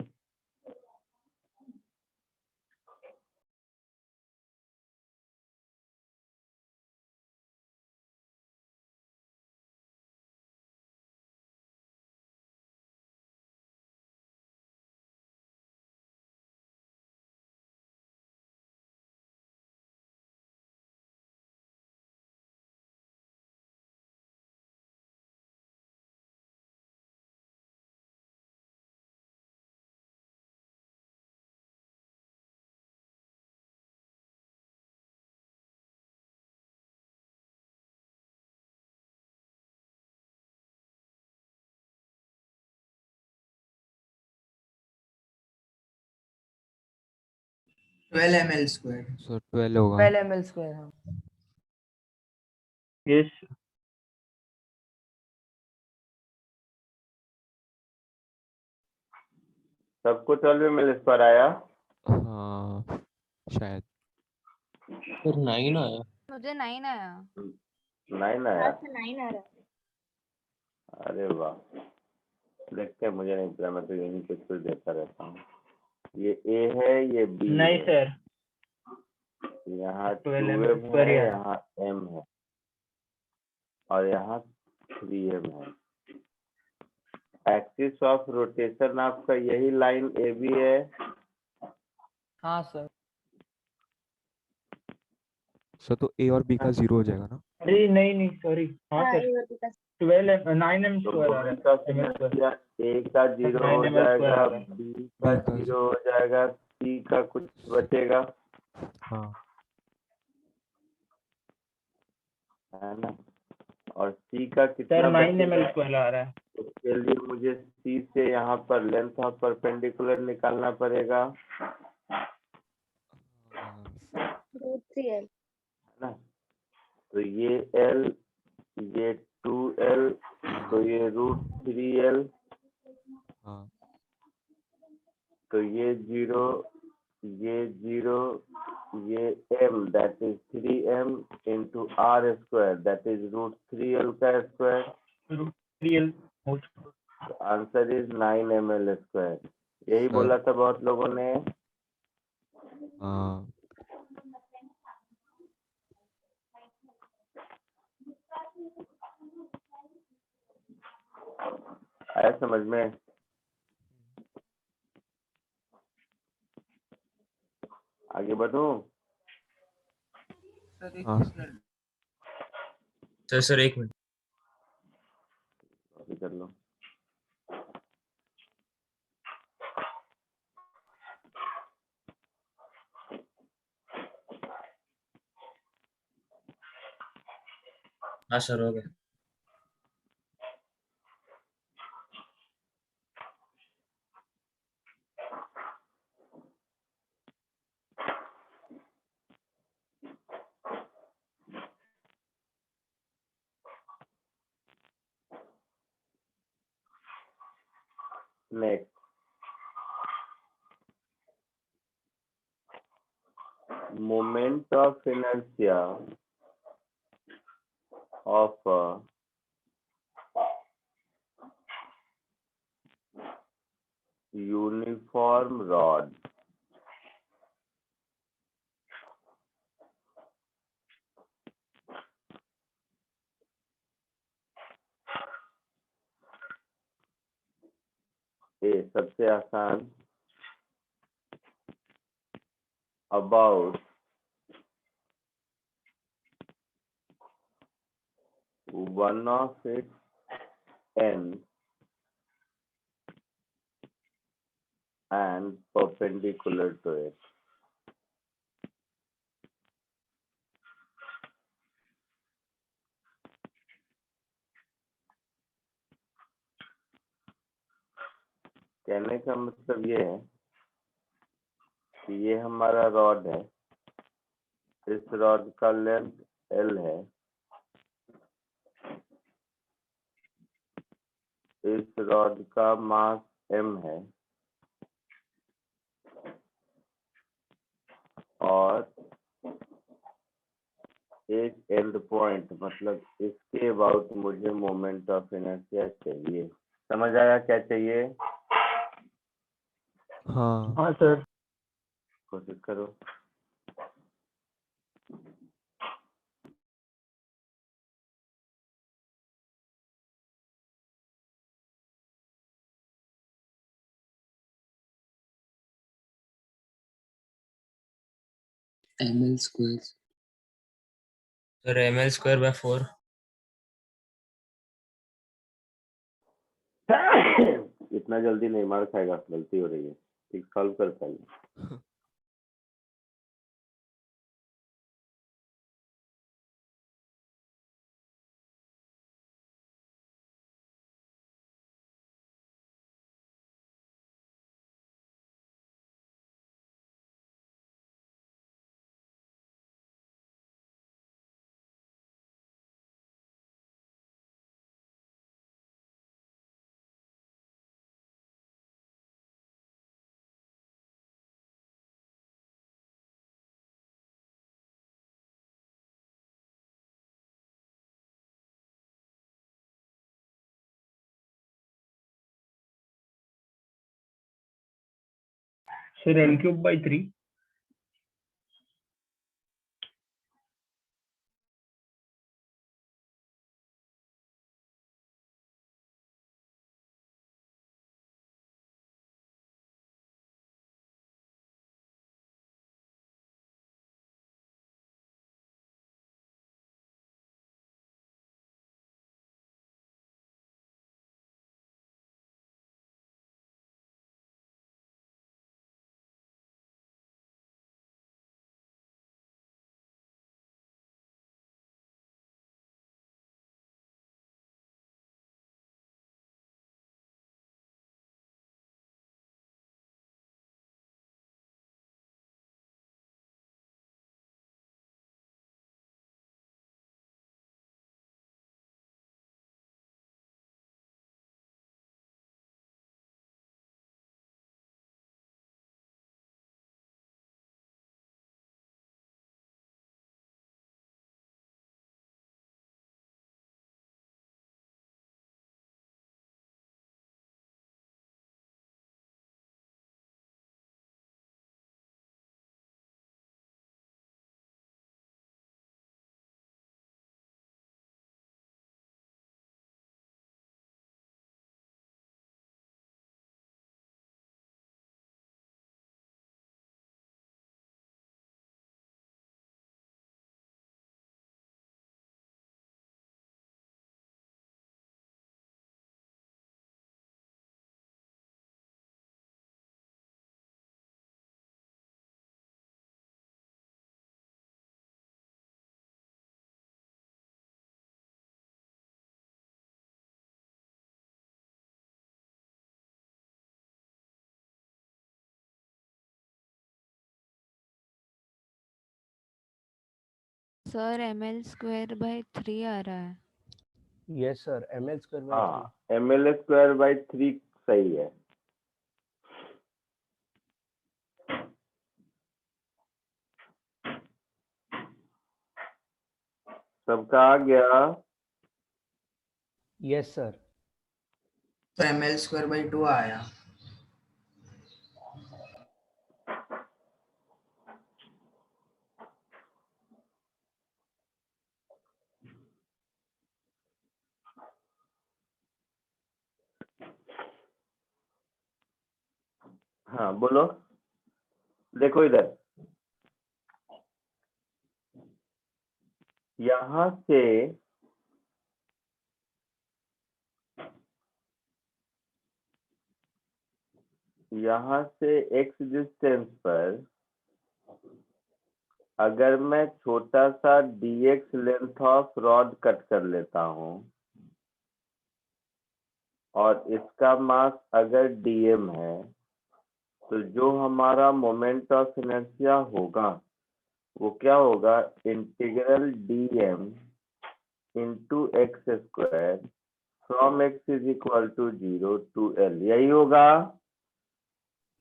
सर 12 होगा। 12 ml स्क्वायर। हाँ यस सबको 12 ml पर आया। हाँ शायद। सर 9 आया। मुझे 9 आया। 9 आया। 9 आ रहा। अरे वाह, देखते हैं, मुझे नहीं पता, मैं तो यही कुछ देखता रहता हूँ। ये A है, ये B नहीं है, सर, यहाँ 12 2M ml पर है, ही आया। यहाँ M है और यहाँ 3M है। एक्सिस ऑफ रोटेशन आपका यही लाइन AB है। हाँ सर। सर तो A और B का 0 हो जाएगा ना। अरे नहीं नहीं सॉरी, हाँ सर 9 m तो स्क्वायर आ रहा मोमेंट ऑफ है। m स्क्वायर इनर्शिया A का 0 हो 9 ml स्क्वायर जाएगा, आ रहा है। B का B का 0 हो जाएगा, C का कुछ बचेगा, हाँ है ना। और C का सर कितना 9 ml बचेगा, स्क्वायर आ रहा है। उसके लिए मुझे C से यहाँ पर लेंथ ऑफ परपेंडिकुलर निकालना पड़ेगा, है ना। तो ये L, ये 2L, तो ये √3L, हाँ तो ये 0, ये 0, ये M, that is 3M into R square, that is √3L का square. Real answer is 9 ml square. यही सर। बोला था बहुत लोगों ने। हाँ आया समझ में। आगे बढ़ूं। हाँ सर 1 मिनट। कॉपी कर लो। हाँ सर हो गया। Next, moment of inertia of uniform rod ए, सबसे आसान, about one of its ends and perpendicular to it. कहने का मतलब ये है कि ये हमारा रॉड है, इस रॉड का लेंथ L है, इस रॉड का मास M है और एक एंड पॉइंट मतलब इसके अबाउट मुझे मोमेंट ऑफ इनर्शिया चाहिए। समझ आया क्या चाहिए? हाँ हाँ सर। कोशिश करो। ml square. Sir ml²/4। इतना जल्दी नहीं मार खाएगा, गलती हो रही है। ठीक, सॉल्व कर पाएंगे। Sir n³/3। सर ml²/3 आ रहा है। Yes sir ml²/3। हाँ, ml²/3 सही है। सबका आ गया? Yes sir. तो ml²/2 आया। हाँ बोलो, देखो इधर, यहाँ से यहाँ से x डिस्टेंस पर अगर मैं छोटा सा dx length of rod cut कर लेता हूँ और इसका मास अगर dm है, तो जो हमारा मोमेंट ऑफ इनर्शिया होगा वो क्या होगा, integral dm into X square from x is equal to 0 to l, यही होगा।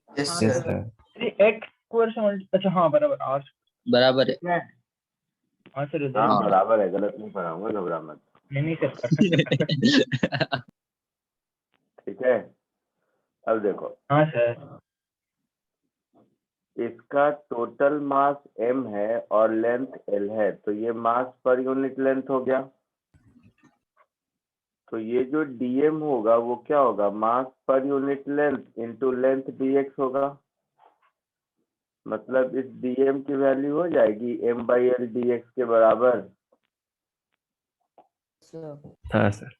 यस हाँ yes sir. Sir. X square से अच्छा हाँ बराबर आर बराबर है। हाँ सर उधर हाँ ही। बराबर है, गलत नहीं पढ़ाऊंगा, घबरा मत। नहीं सर परफेक्ट। ठीक है, अब देखो हाँ सर। इसका टोटल मास m है और लेंथ l है, तो ये मास पर यूनिट लेंथ हो गया। तो ये जो dm होगा वो क्या होगा, mass per unit length into length dx होगा। मतलब इस dm की वैल्यू हो जाएगी m/l dx के बराबर। हाँ सर।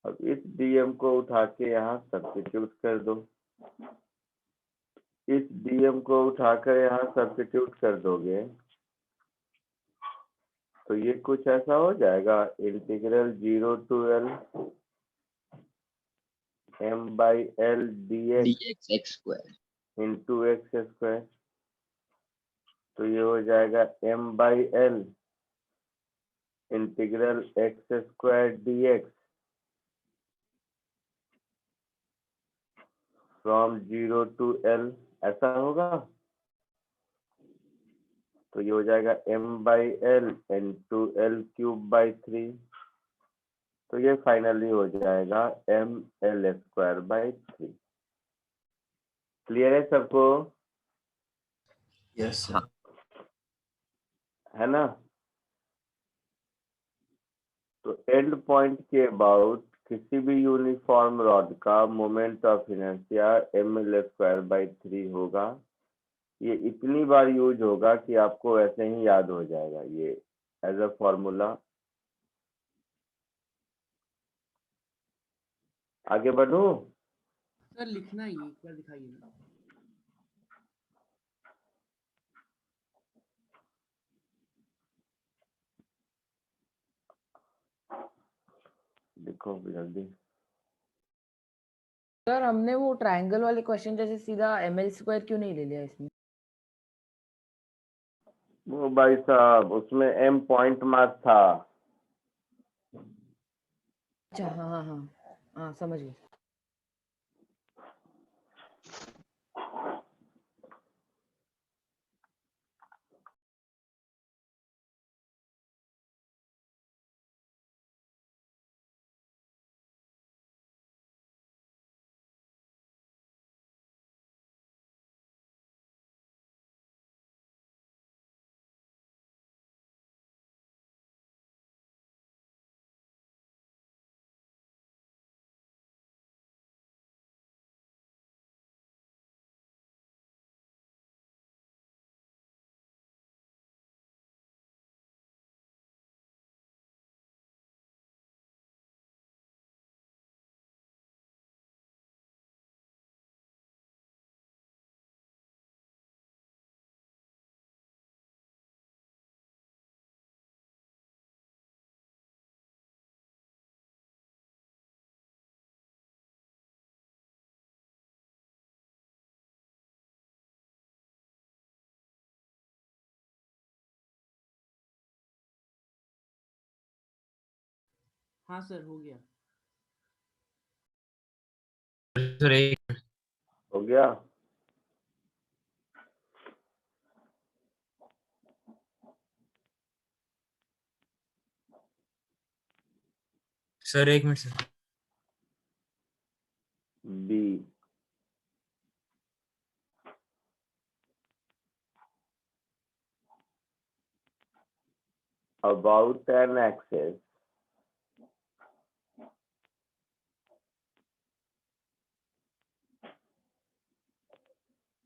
अब इस dm को उठा के यहाँ सब्स्टिट्यूट कर दो, इस dm को उठाकर यहाँ सब्स्टिट्यूट कर दोगे तो ये कुछ ऐसा हो जाएगा, integral 0 to l m/l dx dx x square into X square. तो ये हो जाएगा m/l integral x square dx from 0 to l, ऐसा होगा। तो ये हो जाएगा m/l इंटू l³/3। तो ये फाइनली हो जाएगा ml²/3। क्लियर है सबको? Yes sir. है ना? तो एंड पॉइंट के अबाउट किसी भी यूनिफॉर्म रॉड का मोमेंट ऑफ इनर्शिया ml²/3 होगा। ये इतनी बार यूज होगा कि आपको ऐसे ही याद हो जाएगा ये एज अ फॉर्मूला। आगे बढ़ूं? सर लिखना ही एक बार दिखाइए ना। देखो जल्दी। सर हमने वो ट्रायंगल वाले क्वेश्चन जैसे सीधा ml स्क्वायर क्यों नहीं ले लिया इसमें? वो भाई साहब उसमें m पॉइंट मास था। अच्छा हाँ हाँ हाँ हाँ समझ गए। हाँ सर हो गया। सर एक हो गया? सर एक minute sir. b about an axis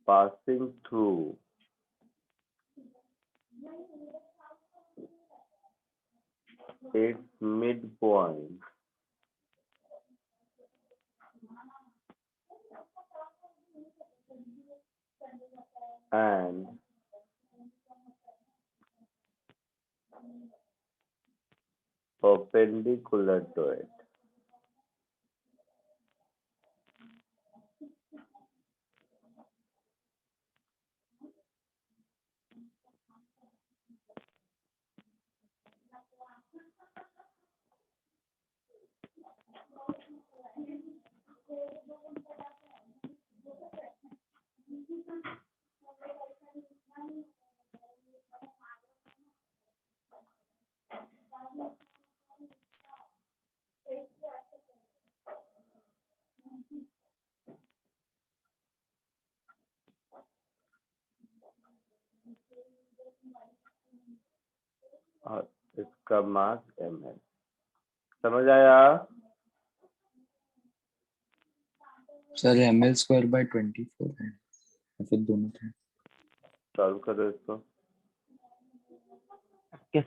passing through its midpoint and perpendicular to it. और इसका मास m है। समझ आया? सर ml²/24 है या फिर दोनों थे? सॉल्व करो इसको। किस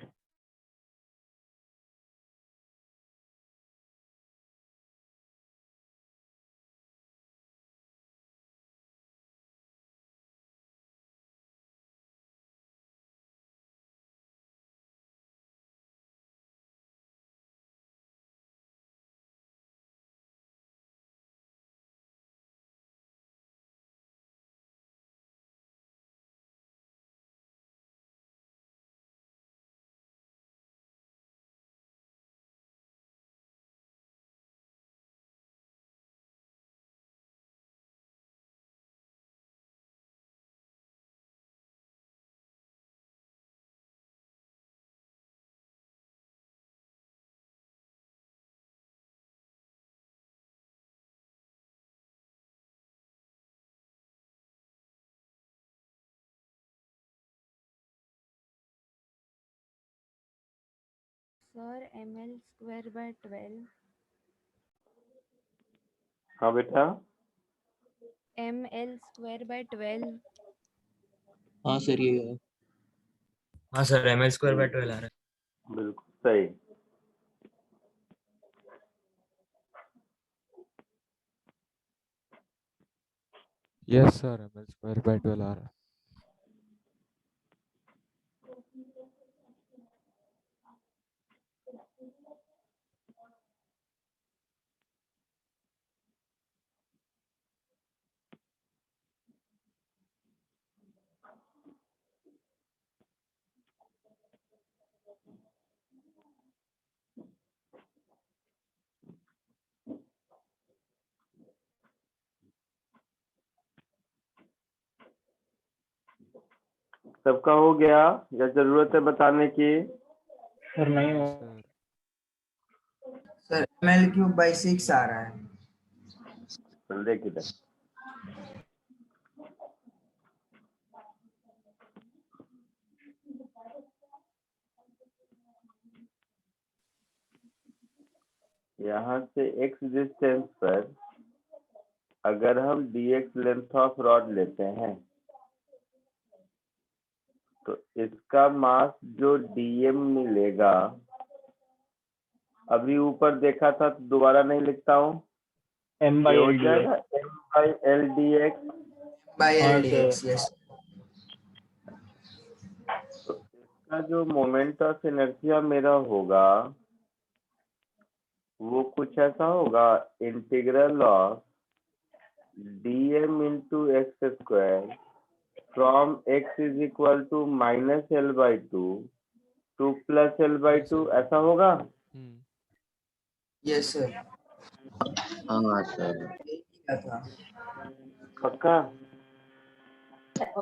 सर ml²/12 हाँ बेटा, ml²/12 हाँ सर ये है। हाँ सर ml²/12 आ रहा है। बिल्कुल सही। यस सर, ml²/12 आ रहा है। सबका हो गया या जरूरत है बताने की? सर नहीं हो सर सर ml³/6 आ रहा है। चल देख इधर। यहाँ से x डिस्टेंस पर अगर हम dx लेंथ ऑफ रॉड लेते हैं तो इसका मास जो dm मिलेगा, अभी ऊपर देखा था तो दोबारा नहीं लिखता हूँ, m ये by हो l जाएगा m/l dx। L हाँ, dx, yes. तो इसका जो मोमेंट ऑफ इनर्शिया मेरा होगा वो कुछ ऐसा होगा, integral of dm into x square from x is equal to -l/2 to plus l/2, ऐसा होगा? Yes sir. हाँ सर। यही किया था। पक्का?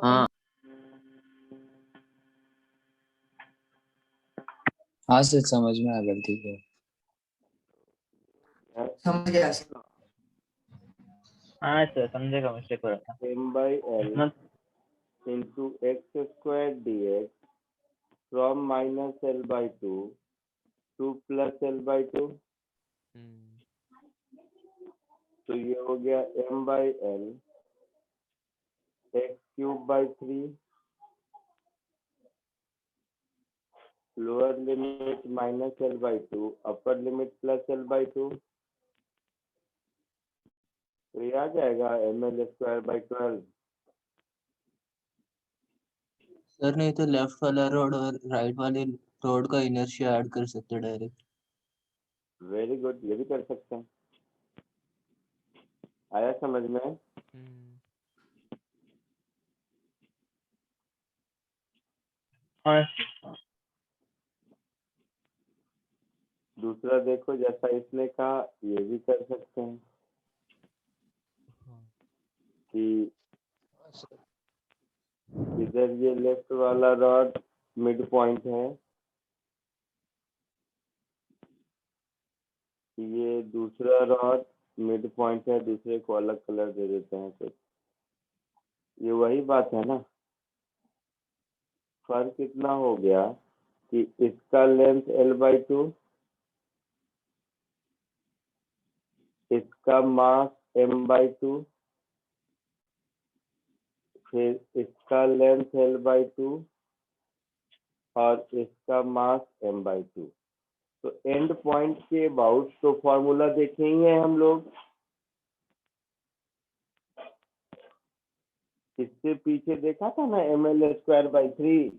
हाँ हाँ सर समझ में आ गया, ठीक है। समझ गया सर। हाँ सर समझेगा, मिस्टेक हो रहा था। m/l मत- into x square dx from -l/2 to plus l/2, तो ये हो गया m/l x³/3, lower limit -l/2, upper limit +l/2, तो ये आ जाएगा ml²/12। सर नहीं तो लेफ्ट वाला रोड और राइट वाले रोड का इनर्शिया ऐड कर सकते हैं डायरेक्ट। वेरी गुड, ये भी कर सकते हैं। आया समझ में? हाँ दूसरा देखो, जैसा इसने कहा ये भी कर सकते हैं कि इधर ये लेफ्ट वाला रॉड मिड पॉइंट है, ये दूसरा रॉड मिड पॉइंट है, दूसरे को अलग कलर दे देते हैं कुछ। ये वही बात है ना, फर्क इतना हो गया कि इसका लेंथ L/2, इसका मास M/2, फिर इसका लेंथ L/2 और इसका मास M/2। तो एंड पॉइंट के अबाउट तो फॉर्मूला देखे ही है हम लोग। इससे पीछे देखा था ना ml²/3।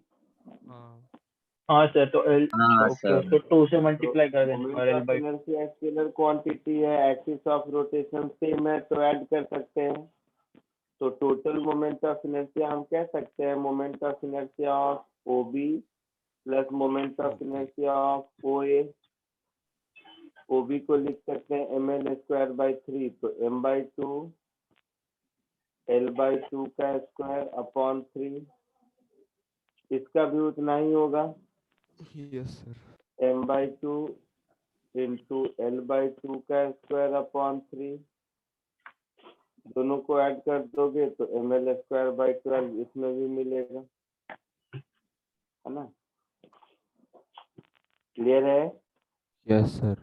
हाँ सर, तो एल हाँ ओके, सर। उसको 2 से मल्टीप्लाई कर देना और moment of L/2। Inertia scalar quantity है, एक्सिस ऑफ रोटेशन सेम है तो ऐड कर सकते हैं। तो टोटल मोमेंट ऑफ इनर्शिया हम कह सकते हैं moment of inertia of OB plus moment of inertia of OA। OB को लिख सकते हैं ml²/3, तो M/2 L/2 का स्क्वायर अपॉन 3, इसका भी उतना ही होगा, yes sir. M/2 into L/2 का स्क्वायर अपॉन 3। दोनों को ऐड कर दोगे तो ml²/12 इसमें भी मिलेगा, है ना? क्लियर है? Yes sir.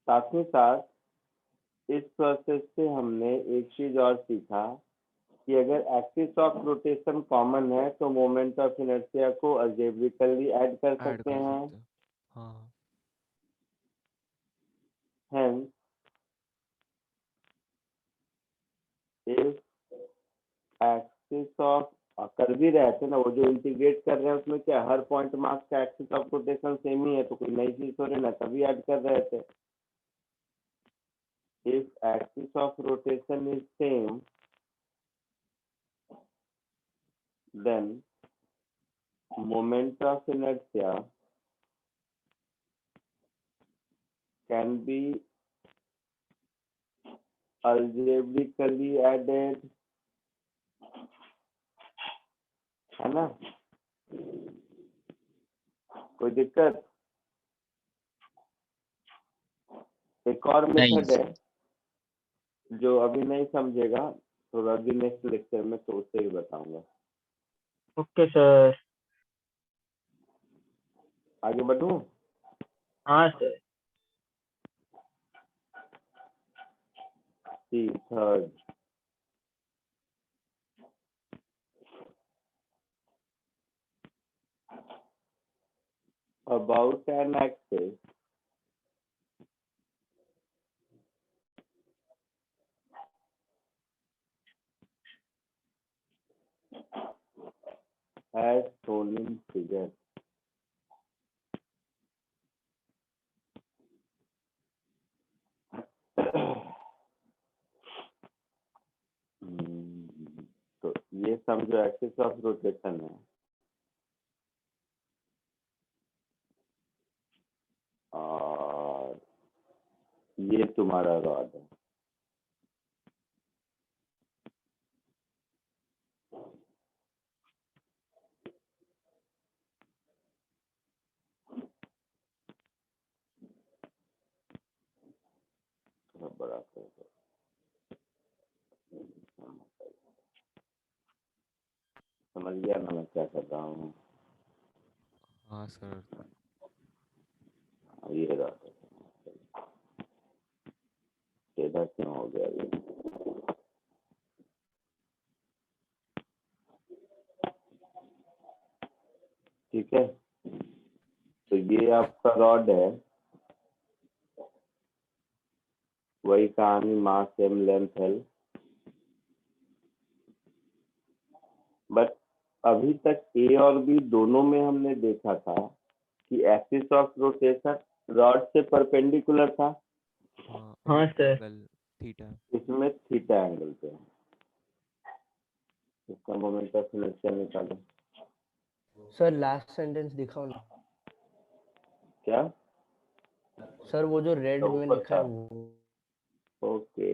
साथ ही साथ इस प्रोसेस से हमने एक चीज और सीखा कि अगर एक्सिस ऑफ रोटेशन कॉमन है तो मोमेंट ऑफ इनर्शिया को अलजेब्रिकली ऐड कर ऐड सकते कर हैं। सकते हैं। हाँ Hence, if axis of कर भी रहे थे ना, वो जो इंटीग्रेट कर रहे हैं उसमें क्या हर पॉइंट मास का एक्सिस ऑफ रोटेशन सेम ही है, तो कोई नई चीज थोड़ी ना, तभी ऐड कर रहे थे। If axis of rotation is same then moment of inertia can be algebraically added, है ना? कोई दिक्कत? एक और मेथड है जो अभी नहीं समझेगा, तो अभी नेक्स्ट लेक्चर में तो उससे ही बताऊंगा। Okay sir. आगे बढ़ूं? हाँ sir. Third, about an axis as shown in figure. तो ये समझो एक्सिस ऑफ रोटेशन है और ये तुम्हारा रॉड है। थोड़ा बड़ा कर दो। समझ गया ना मैं क्या कर रहा हूँ? हाँ सर। ये रॉड टेढ़ा क्यों हो गया ये? ठीक है, तो ये आपका रॉड है, वही कहानी, मास M लेंथ L। बट अभी तक ए और बी दोनों में हमने देखा था कि एक्सिस ऑफ रोटेशन रॉड से परपेंडिकुलर था, हाँ सर। Angle theta. इसमें थीटा एंगल पे है। इसका मोमेंट ऑफ इनर्शिया निकालो। सर लास्ट सेंटेंस दिखाओ ना क्या? सर, वो जो रेड में ऊपर लिखा है का। वो। Okay,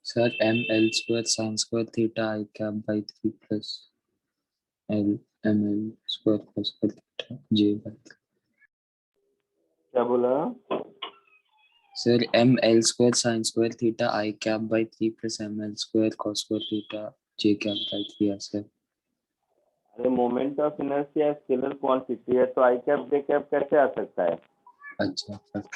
sir ml² sin² theta I cap by 3 plus l ml² cos² theta j by 3. क्या बोला? Sir ml² sin² theta I cap by 3 plus ml² cos² theta j cap by 3 ऐसे. अरे moment of inertia scalar quantity है, तो आई कैप जे कैप कैसे आ सकता है? अच्छा sir.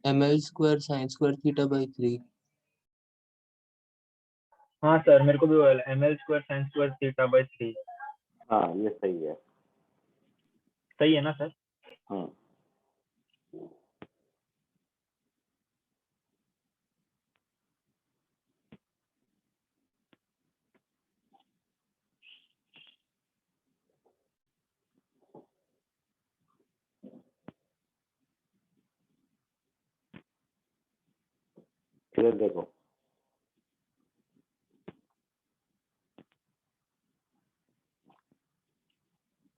ml² sin² theta by 3. हाँ सर, मेरे को भी ml² sin² theta by 3 हाँ, ये सही है। सही है ना सर? हाँ, इधर देखो,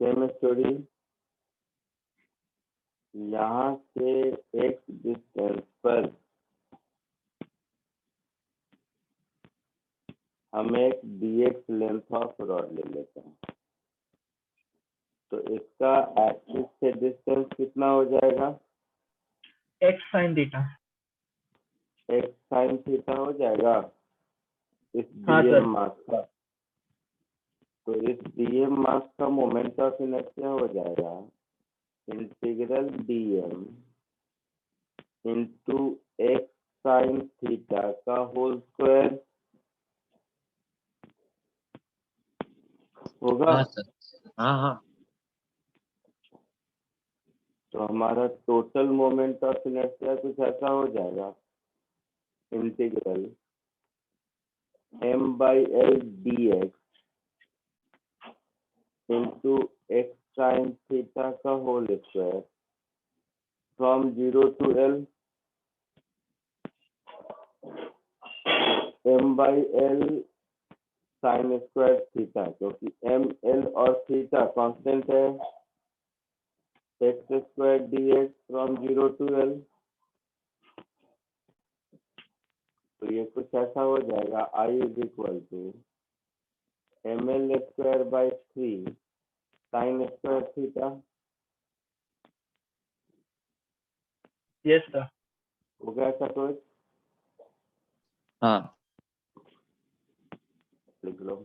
सेम स्टोरी, यहाँ से x डिस्टेंस पर हम एक dx लेंथ ऑफ रॉड ले लेते हैं, तो इसका एक्सिस से डिस्टेंस कितना हो जाएगा? x sin theta. x sin theta हो जाएगा इस हाँ dm सर। मास का। तो इस dm मास का मोमेंट ऑफ इनर्शिया हो जाएगा integral dm into x sin theta का होल स्क्वायर होगा। हाँ सर। हाँ हाँ। तो हमारा टोटल मोमेंट ऑफ इनर्शिया कुछ ऐसा हो जाएगा, integral m/l dx into x sin theta का whole square from 0 to l, m/l sine square theta, क्योंकि m l और थीटा कांस्टेंट है, x square dx from 0 to l। तो ये कुछ ऐसा हो जाएगा, I is equal to ml square by 3 sine square theta. Yes sir. हो गया ऐसा तो हाँ लिख लो।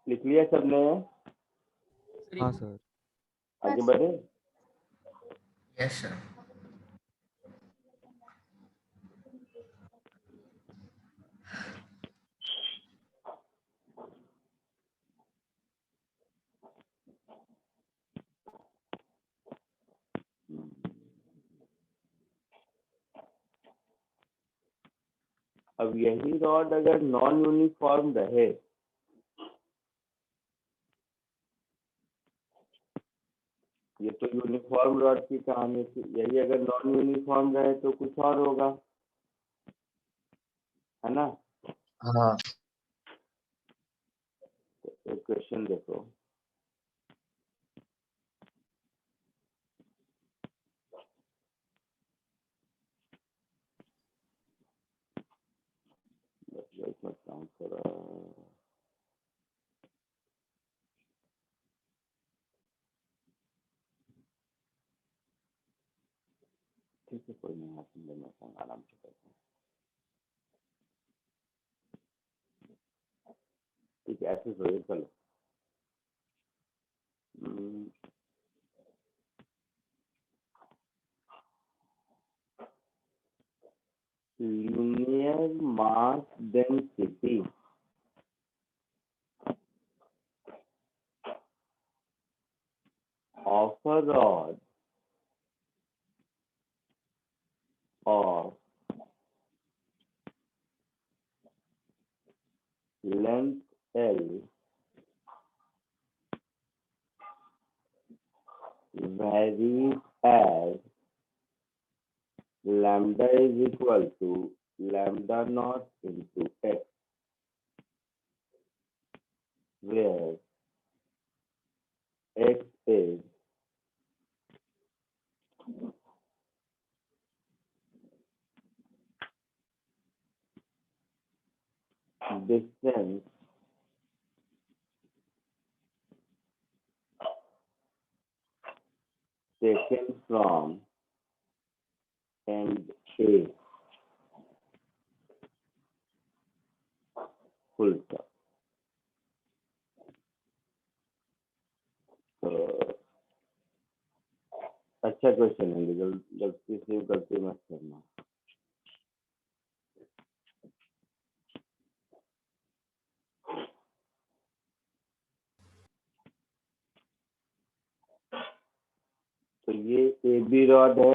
लिख लिया सबने? हाँ सर। आगे बढ़े। Yes sir. अब यही रॉड अगर नॉन यूनिफॉर्म रहे, ये तो यूनिफॉर्म रॉड की कहानी थी, यही अगर नॉन यूनिफॉर्म रहे तो कुछ और होगा, है ना? हाँ। तो क्वेश्चन देखो, इसमें काउंट करा, ठीक है कोई नहीं, आप लेना संग आराम से करते हैं। ठीक है ऐसे सोए चलो। linear mass density of a rod of length L varies as lambda is equal to lambda naught into x, where x is distance taken from end A, full stop. तो अच्छा क्वेश्चन है, गलती से गलती मत करना। तो ये ए बी रॉड है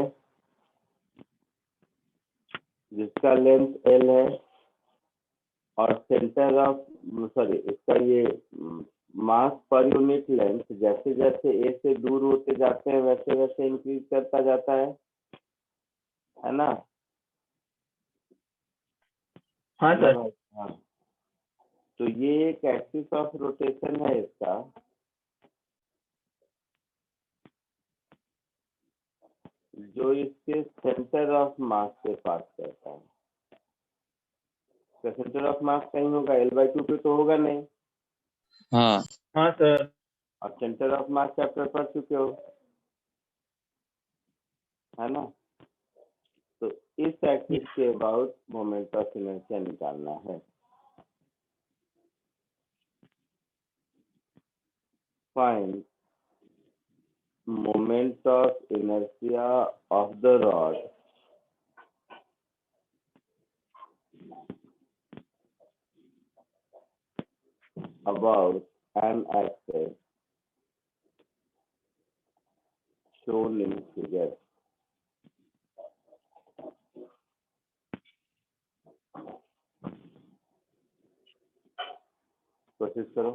जिसका लेंथ एल है और सेंटर ऑफ सॉरी इसका ये मास पर यूनिट लेंथ जैसे जैसे ए से दूर होते जाते हैं वैसे वैसे इंक्रीज करता जाता है ना? हाँ सर। हाँ, तो ये एक एक्सिस ऑफ रोटेशन है इसका, जो इसके सेंटर ऑफ मास से पास करता है। सेंटर ऑफ मास कहीं होगा, L/2 पे तो होगा नहीं। हाँ हाँ सर। और सेंटर ऑफ मास चैप्टर पढ़ चुके हो, है ना? तो इस एक्सिस के अबाउट मोमेंट ऑफ इनर्शिया निकालना है। Find moment of inertia of the rod about an axis shown in figure। कोशिश करो।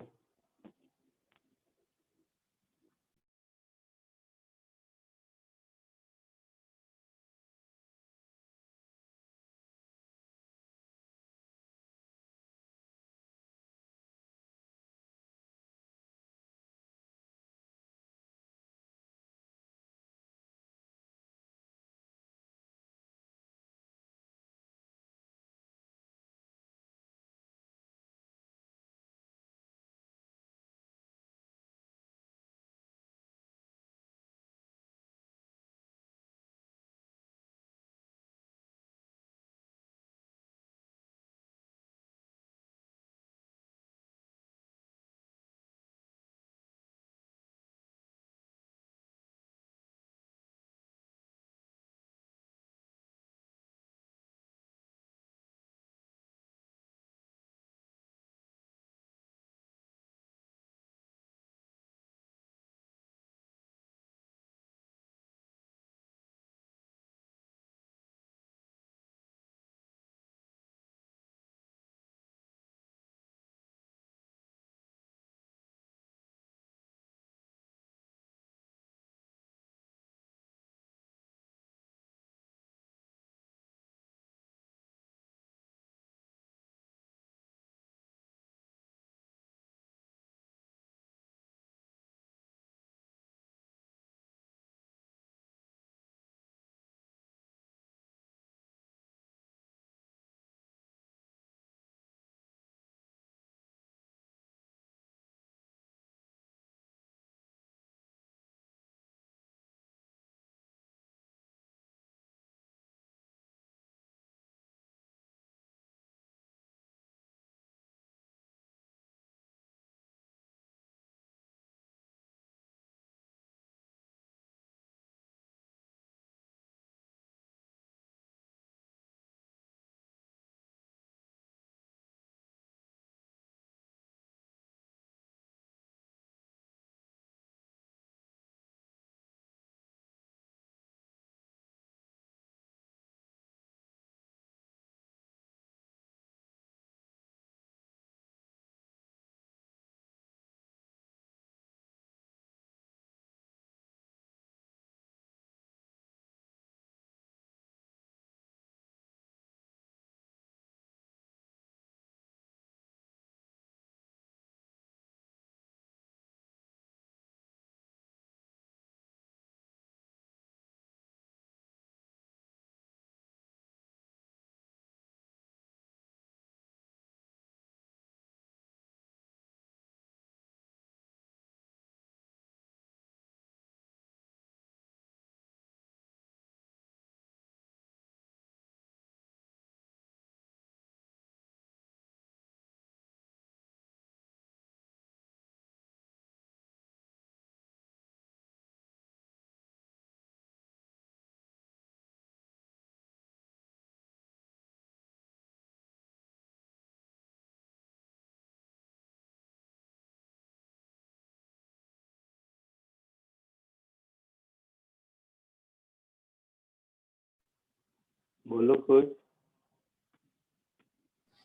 बोलो कुछ।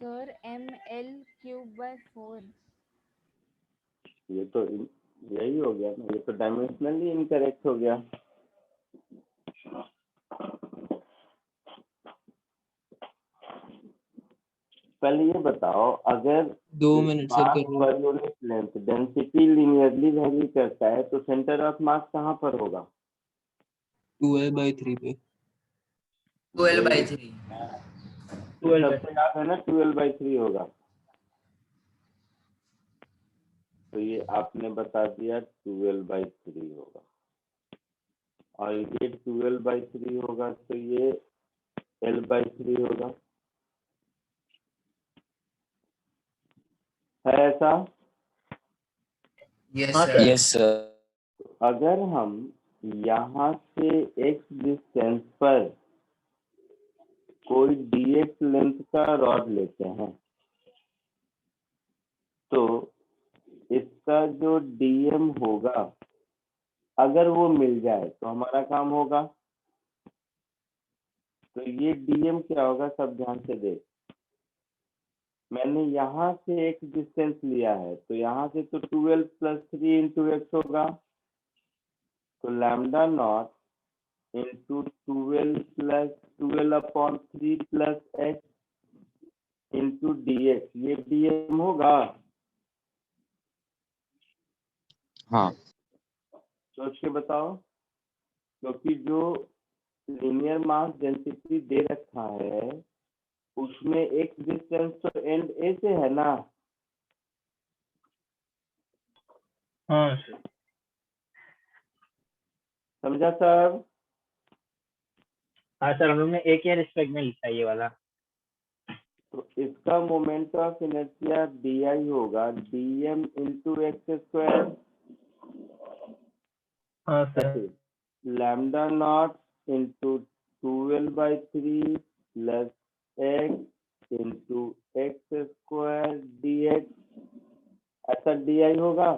Sir ml³/4। ये तो यही हो गया ना, ये तो डायमेंशनली इनकरेक्ट हो गया। पहले ये बताओ, अगर 2 मिनट सर मास कर रहे पर unit length density linearly vary करता है तो सेंटर ऑफ मास कहाँ पर होगा? 2L/3 पे। 12/3। 12 सबको याद है ना, 12/3 होगा। तो ये आपने बता दिया 12/3 होगा, और ये 12/3 होगा तो ये L/3 होगा। है ऐसा? यस हाँ सर। सर। Yes sir. अगर हम यहाँ से x डिस्टेंस पर कोई dx लेंथ का रॉड लेते हैं तो इसका जो dm होगा, अगर वो मिल जाए तो हमारा काम होगा। तो ये dm क्या होगा, सब ध्यान से देख। मैंने यहाँ से एक डिस्टेंस लिया है तो यहाँ से तो 12 + 3 × x होगा, तो lambda naught into 12/3 + x into dx, ये dm होगा। हाँ। सोच के बताओ, क्योंकि जो लीनियर मास डेंसिटी दे रखा है उसमें एक डिस्टेंस तो एंड ए से है ना। हाँ सर। समझा सब? हाँ सर, हम लोग ने एक ही रिस्पेक्ट में लिखा है ये वाला। तो इसका मोमेंट ऑफ इनर्शिया di होगा dm इंटू x²। हाँ sir. Lambda naught into 12/3 + x into x² dx, ऐसा di होगा।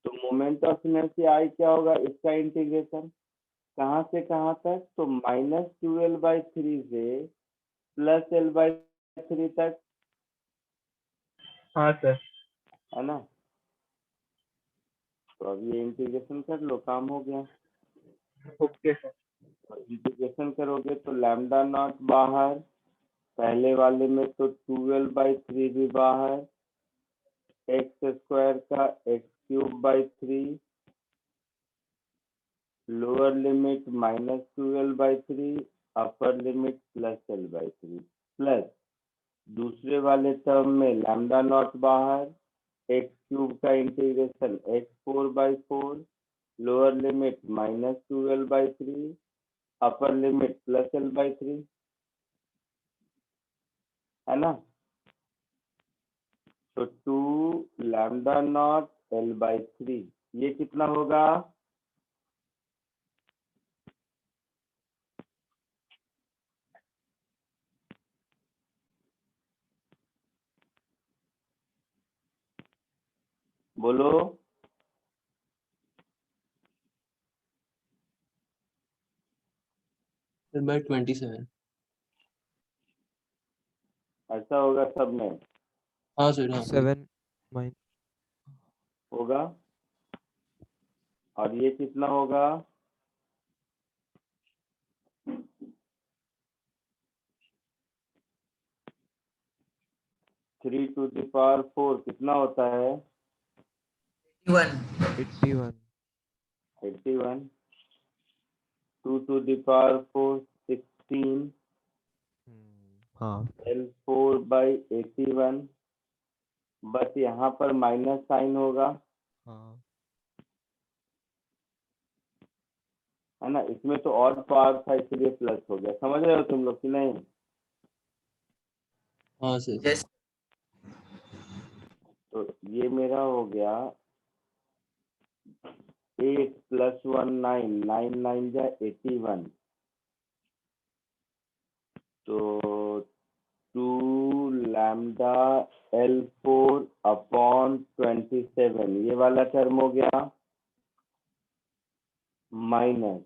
तो मोमेंट ऑफ इनर्शिया I क्या होगा, इसका इंटीग्रेशन कहाँ से कहाँ तक, तो -12/3 से +L/3 तक, हाँ सर। है ना। तो अब ये इंटीग्रेशन कर लो, काम हो गया। Okay sir. इंटीग्रेशन करोगे तो लैम्डा नॉट बाहर, पहले वाले में तो 12/3 भी बाहर, x² का x³/3, lower limit -12/3, upper limit +L/3, plus दूसरे वाले टर्म में लैम्डा नॉट बाहर, x³ का integration x4/4, lower limit -12/3, upper limit +L/3, है ना। तो 2 लैम्डा नॉट L/3, ये कितना होगा? बोलो। by 27। ऐसा होगा सब में? हाँ सर। हाँ 7 माइन होगा। और ये कितना होगा? थ्री टू द पावर 4 कितना होता है? 81। 81। 2 टू द पावर 4 16, हाँ L4/81, बस यहाँ पर माइनस साइन होगा, हाँ है ना। इसमें तो और पावर था इसलिए प्लस हो गया, समझ रहे हो तुम लोग कि नहीं? हाँ सर। यस। तो ये मेरा हो गया 8 + 1 9, 9 9 जा 81, तो 2 लैम्डा L4/27, ये वाला टर्म हो गया, minus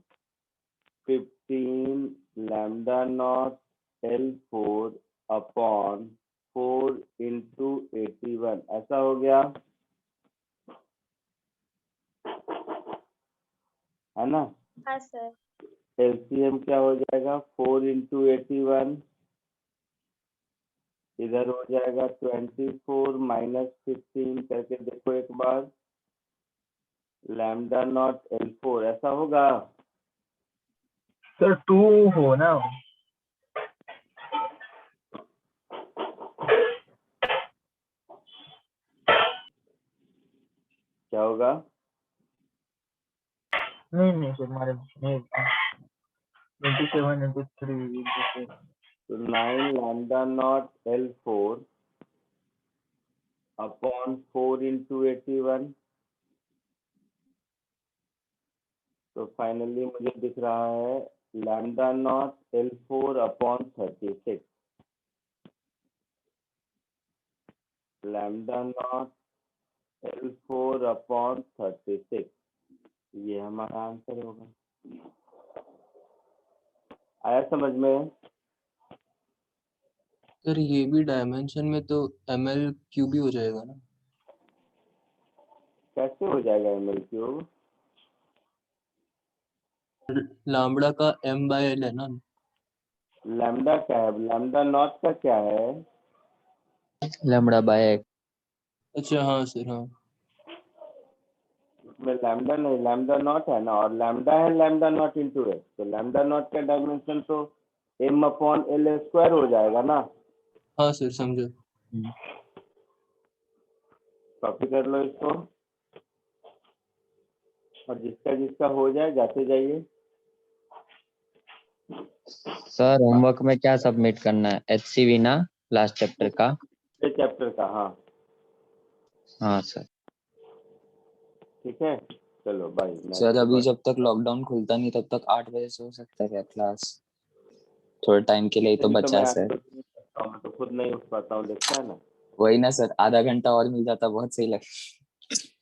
15 lambda naught L4 upon 4 into 81 ऐसा हो गया है ना। हाँ सर। एलसीएम क्या हो जाएगा 4 इंटू 81 इधर हो जाएगा 24 माइनस 15 करके देखो एक बार लैम्डा नॉट L4 ऐसा होगा। सर 2 हो ना। क्या होगा नहीं सर हमारे नहीं 27 into 3 into 4 तो 9 lambda naught L4 upon 4 into 81 तो फाइनली मुझे दिख रहा है lambda naught L4 upon 36 lambda naught L4 upon 36 ये हमारा आंसर होगा। आया समझ में। सर ये भी डायमेंशन में तो ml क्यूब ही हो जाएगा ना। कैसे हो जाएगा ml क्यूब लैम्बडा का m/l है ना। लैम्डा क्या है लैम्डा नॉट का क्या है लैम्बडा बाय अच्छा हाँ सर हाँ। इसमें लैम्डा नहीं लैम्डा नॉट है ना और लैम्डा है लैम्डा नॉट इंटू एक्स तो लैम्डा नॉट का डायमेंशन तो m अपॉन L स्क्वायर हो जाएगा ना। हाँ सर समझो। कॉपी कर लो इसको और जिसका जिसका हो जाए जाते जाइए। सर होमवर्क में क्या सबमिट करना है HCV ना लास्ट चैप्टर का। ये चैप्टर का हाँ सर। ठीक है चलो बाय। सर अभी जब तक लॉकडाउन खुलता नहीं तब तक 8 बजे से हो सकता है क्या क्लास थोड़े टाइम के लिए ही तो बचा है सर। मैं तो खुद नहीं उठ पाता हूँ देखता है ना। वही ना सर आधा घंटा और मिल जाता बहुत सही लगता।